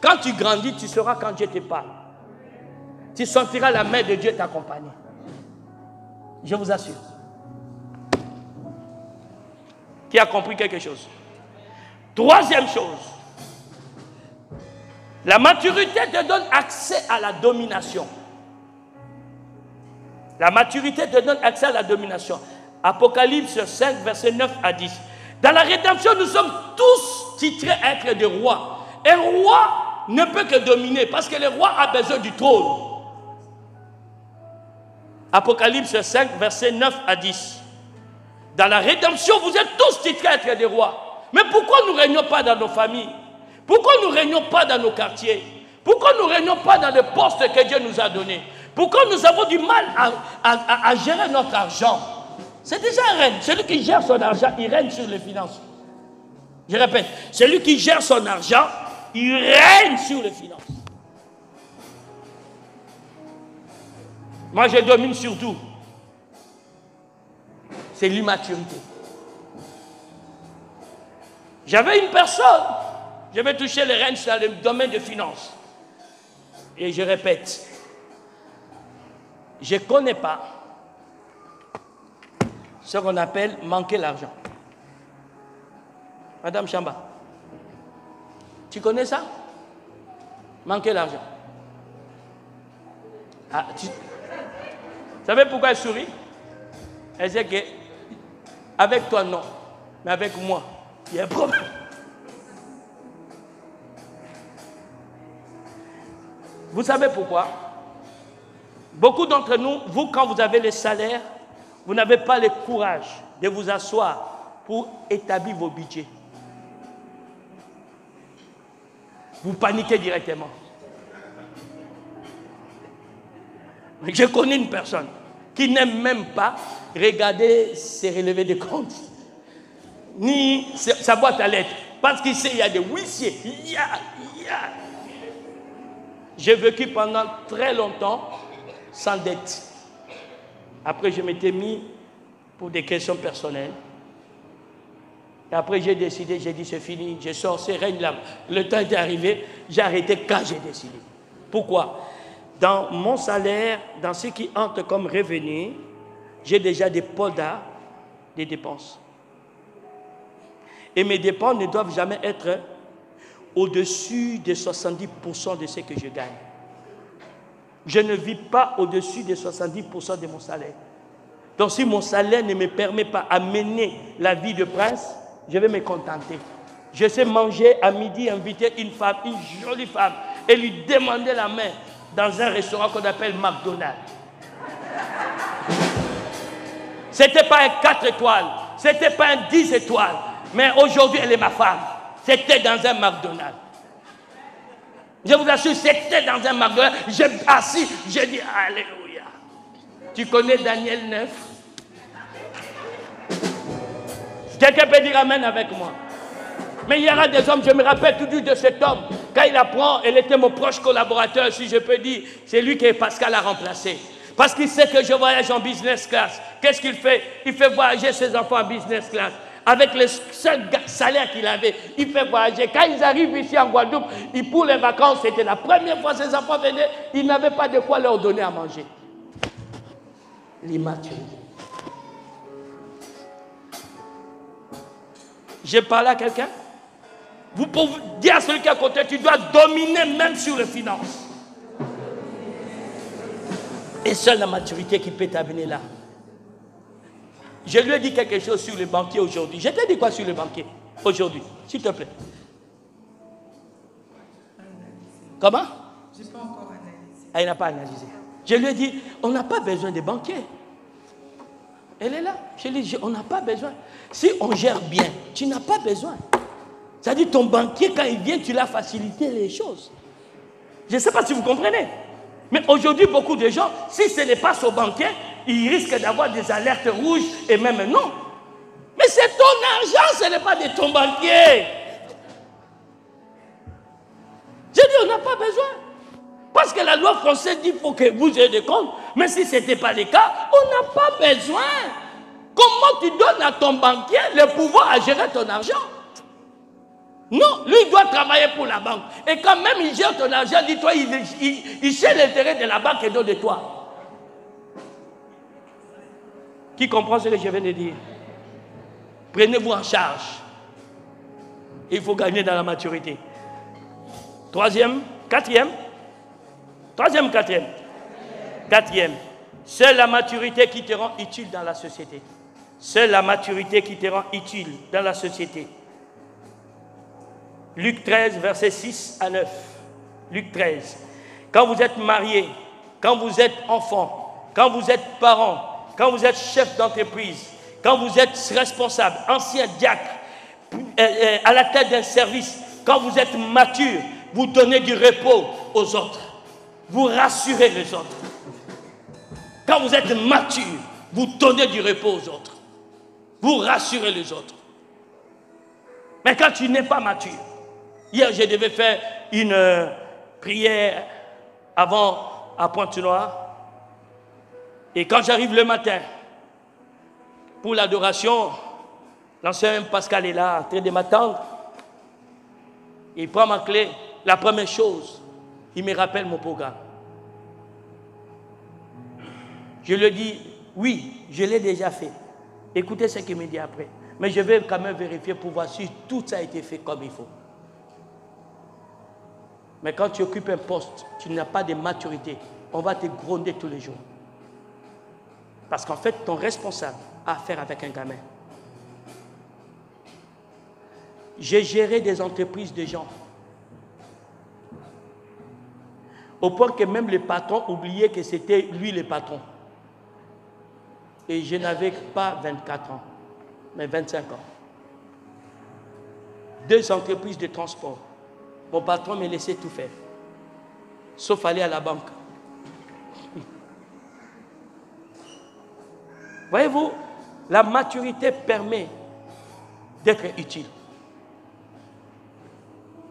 quand tu grandis, tu sauras quand Dieu te parle. Tu sentiras la main de Dieu t'accompagner. Je vous assure. Qui a compris quelque chose? Troisième chose. La maturité te donne accès à la domination. La maturité te donne accès à la domination. Apocalypse 5, verset 9 à 10. Dans la rédemption, nous sommes tous titrés à être des rois. Un roi ne peut que dominer parce que le roi a besoin du trône. Apocalypse 5, verset 9 à 10. Dans la rédemption, vous êtes tous titrés à être des rois. Mais pourquoi nous ne régnons pas dans nos familles? Pourquoi nous ne régnons pas dans nos quartiers? Pourquoi nous ne régnons pas dans le poste que Dieu nous a donné? Pourquoi nous avons du mal à gérer notre argent? C'est déjà un règne. Celui qui gère son argent, il règne sur les finances. Je répète, celui qui gère son argent, il règne sur les finances. Moi, je domine sur tout. C'est l'immaturité. J'avais une personne, je vais toucher les règnes dans le domaine de finances. Et je répète, je ne connais pas ce qu'on appelle manquer l'argent. Madame Chamba, tu connais ça? Manquer l'argent. Ah, vous savez pourquoi elle sourit? Elle sait que avec toi non, mais avec moi, il y a un problème. Vous savez pourquoi? Beaucoup d'entre nous, vous, quand vous avez les salaires, vous n'avez pas le courage de vous asseoir pour établir vos budgets. Vous paniquez directement. Je connais une personne qui n'aime même pas regarder ses relevés de compte, ni sa boîte à lettres, parce qu'il sait qu'il y a des huissiers. J'ai vécu pendant très longtemps sans dette. Après, je m'étais mis pour des questions personnelles. Et après, j'ai décidé, j'ai dit, c'est fini, je sors ces règnes-là. Le temps était arrivé, j'ai arrêté quand j'ai décidé. Pourquoi? Dans mon salaire, dans ce qui entre comme revenu, j'ai déjà des poldas, des dépenses. Et mes dépenses ne doivent jamais être au-dessus de 70% de ce que je gagne. Je ne vis pas au-dessus de 70% de mon salaire. Donc si mon salaire ne me permet pas à mener la vie de prince, je vais me contenter. Je sais manger à midi, inviter une femme, une jolie femme, et lui demander la main dans un restaurant qu'on appelle McDonald's. Ce n'était pas un 4 étoiles, ce n'était pas un 10 étoiles, mais aujourd'hui elle est ma femme. C'était dans un McDonald's. Je vous assure, c'était dans un McDonald's. J'ai assis, j'ai dit Alléluia. Tu connais Daniel 9? Quelqu'un peut dire Amen avec moi. Mais il y aura des hommes, je me rappelle toujours de cet homme. Quand il apprend, elle était mon proche collaborateur, si je peux dire. C'est lui que Pascal a remplacé. Parce qu'il sait que je voyage en business class. Qu'est-ce qu'il fait? Il fait voyager ses enfants en business class. Avec le seul salaire qu'il avait, il fait voyager. Quand ils arrivent ici en Guadeloupe, pour les vacances, c'était la première fois que ses enfants venaient, ils n'avaient pas de quoi leur donner à manger. L'immaturité. J'ai parlé à quelqu'un? Vous pouvez dire à celui qui est à côté, tu dois dominer même sur les finances. Et seule la maturité qui peut t'amener là. Je lui ai dit quelque chose sur les banquiers aujourd'hui. Je t'ai dit quoi sur les banquiers aujourd'hui? S'il te plaît. Comment? Je n'ai pas encore analysé. Ah, il n'a pas analysé. Je lui ai dit, on n'a pas besoin des banquiers. Elle est là. Je lui ai dit, on n'a pas besoin. Si on gère bien, tu n'as pas besoin. C'est-à-dire, ton banquier, quand il vient, tu l'as facilité les choses. Je ne sais pas si vous comprenez. Mais aujourd'hui, beaucoup de gens, si ce n'est pas son banquier, ils risquent d'avoir des alertes rouges et même non. Mais c'est ton argent, ce n'est pas de ton banquier. J'ai dit, on n'a pas besoin. Parce que la loi française dit qu'il faut que vous ayez des comptes. Mais si ce n'était pas le cas, on n'a pas besoin. Comment tu donnes à ton banquier le pouvoir à gérer ton argent? Non, lui il doit travailler pour la banque. Et quand même il gère ton argent, dis-toi, il sait l'intérêt de la banque et non de toi. Qui comprend ce que je viens de dire? Prenez-vous en charge. Il faut gagner dans la maturité. Troisième. Quatrième. Seule la maturité qui te rend utile dans la société. Seule la maturité qui te rend utile dans la société. Luc 13, versets 6 à 9. Luc 13. Quand vous êtes marié, quand vous êtes enfant, quand vous êtes parent, quand vous êtes chef d'entreprise, quand vous êtes responsable, ancien diacre, à la tête d'un service, quand vous êtes mature, vous donnez du repos aux autres. Vous rassurez les autres. Quand vous êtes mature, vous donnez du repos aux autres. Vous rassurez les autres. Mais quand tu n'es pas mature, hier, je devais faire une prière avant à Pointe-Noire. Et quand j'arrive le matin pour l'adoration, l'ancien Pascal est là, en train de m'attendre. Il prend ma clé. La première chose, il me rappelle mon programme. Je lui dis, oui, je l'ai déjà fait. Écoutez ce qu'il me dit après. Mais je vais quand même vérifier pour voir si tout ça a été fait comme il faut. Mais quand tu occupes un poste, tu n'as pas de maturité, on va te gronder tous les jours. Parce qu'en fait, ton responsable a affaire avec un gamin. J'ai géré des entreprises de gens. Au point que même le patron oubliait que c'était lui le patron. Et je n'avais pas 24 ans, mais 25 ans. 2 entreprises de transport. Mon patron me laissait tout faire, sauf aller à la banque. Voyez-vous, la maturité permet d'être utile.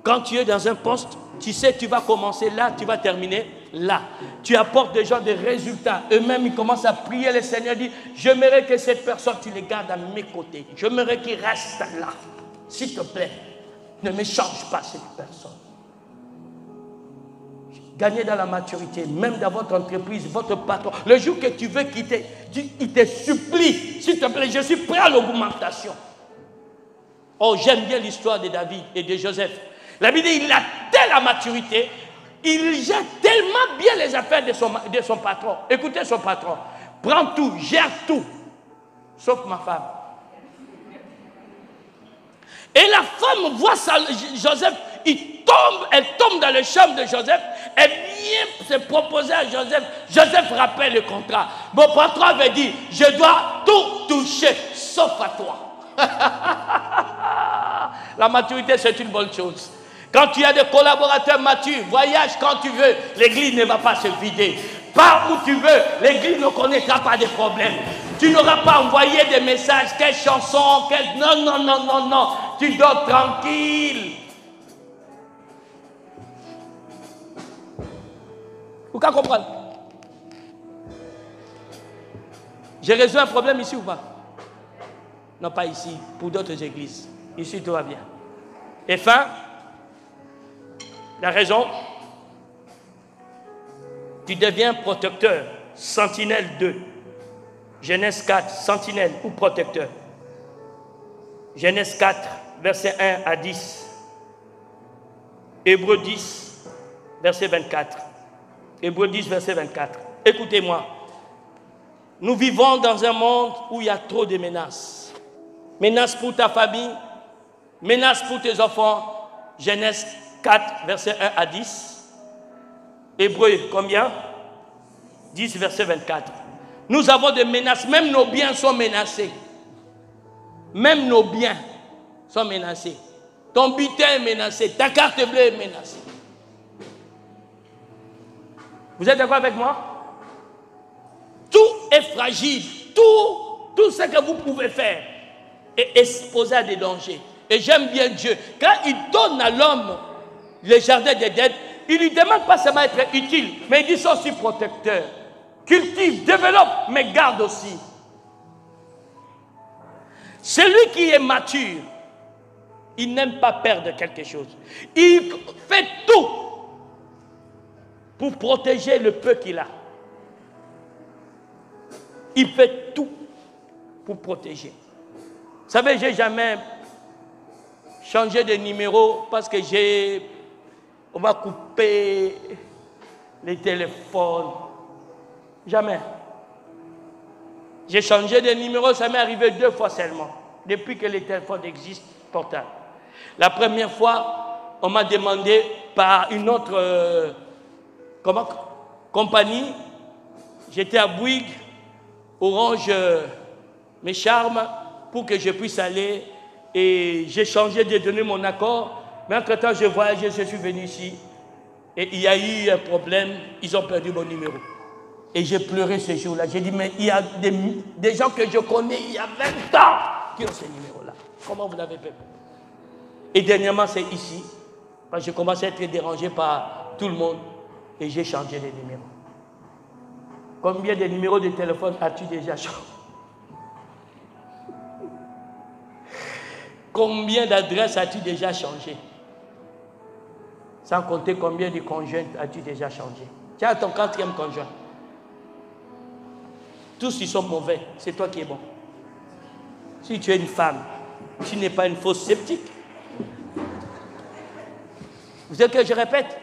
Quand tu es dans un poste, tu sais tu vas commencer là, tu vas terminer là. Tu apportes des gens des résultats. Eux-mêmes, ils commencent à prier le Seigneur, dit, j'aimerais que cette personne, tu les gardes à mes côtés. J'aimerais qu'il reste là. S'il te plaît, ne me change pas cette personne. Gagnez dans la maturité, même dans votre entreprise, votre patron. Le jour que tu veux quitter, il te supplie, s'il te plaît, je suis prêt à l'augmentation. Oh, j'aime bien l'histoire de David et de Joseph. La Bible dit, il a telle maturité, il gère tellement bien les affaires de son patron. Écoutez son patron, prends tout, gère tout, sauf ma femme. Et la femme voit ça, Joseph, elle tombe dans le champ de Joseph, elle vient se proposer à Joseph. Joseph rappelle le contrat. Mon patron avait dit, je dois tout toucher, sauf à toi. La maturité, c'est une bonne chose. Quand tu as des collaborateurs matures, voyage quand tu veux, l'église ne va pas se vider. Pars où tu veux, l'église ne connaîtra pas de problèmes. Tu n'auras pas envoyé des messages, quelle chanson, quelle... Non, non, non, non, non. Tu dors tranquille. Vous pouvez comprendre? J'ai résolu un problème ici ou pas? Non, pas ici, pour d'autres églises. Ici, tout va bien. Et fin, la raison, tu deviens protecteur, sentinelle 2. Genèse 4, sentinelle ou protecteur. Genèse 4, verset 1 à 10. Hébreux 10, verset 24. Hébreux 10, verset 24. Écoutez-moi. Nous vivons dans un monde où il y a trop de menaces. Menaces pour ta famille, menaces pour tes enfants. Genèse 4, verset 1 à 10. Hébreux, combien? 10, verset 24. Nous avons des menaces, même nos biens sont menacés. Même nos biens sont menacés. Ton butin est menacé, ta carte bleue est menacée. Vous êtes d'accord avec moi? Tout est fragile. Tout ce que vous pouvez faire est exposé à des dangers. Et j'aime bien Dieu. Quand il donne à l'homme le jardin d'Éden, il ne lui demande pas seulement d'être utile, mais il dit sois aussi protecteur. Cultive, développe, mais garde aussi. Celui qui est mature, il n'aime pas perdre quelque chose. Il fait tout pour protéger le peu qu'il a. Il fait tout pour protéger. Vous savez, je n'ai jamais changé de numéro parce que on va couper les téléphones. Jamais. J'ai changé de numéro, ça m'est arrivé 2 fois seulement, depuis que les téléphones existent portables. La première fois, on m'a demandé par une autre compagnie, j'étais à Bouygues, Orange mes charmes, pour que je puisse aller, et j'ai changé de donner mon accord, mais entre-temps je voyageais, je suis venu ici, et il y a eu un problème, ils ont perdu mon numéro. Et j'ai pleuré ce jour-là. J'ai dit, mais il y a des gens que je connais il y a 20 ans qui ont ce numéro-là. Comment vous l'avez fait? Et dernièrement, c'est ici. Quand je commençais à être dérangé par tout le monde. Et j'ai changé de numéro. Combien de numéros de téléphone as-tu déjà changé? Combien d'adresses as-tu déjà changé? Sans compter combien de conjoints as-tu déjà changé? Tu as ton 4e conjoint. Tous ils sont mauvais, c'est toi qui es bon. Si tu es une femme, tu n'es pas une fausse sceptique. Vous savez que je répète,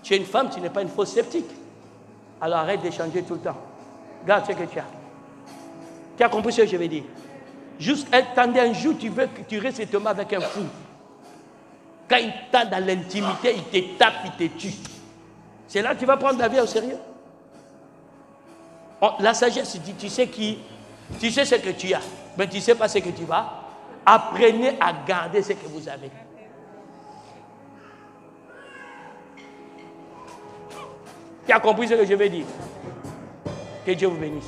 tu es une femme, tu n'es pas une fausse sceptique. Alors arrête d'échanger tout le temps. Garde ce que tu as. Tu as compris ce que je veux dire? Juste attendez un jour, tu veux que tu restes avec un fou. Quand il t'a dans l'intimité, il te tape, il te tue. C'est là que tu vas prendre la vie au sérieux. La sagesse dit, tu sais qui? Tu sais ce que tu as, mais tu ne sais pas ce que tu vas. Apprenez à garder ce que vous avez. Tu as compris ce que je veux dire? Que Dieu vous bénisse.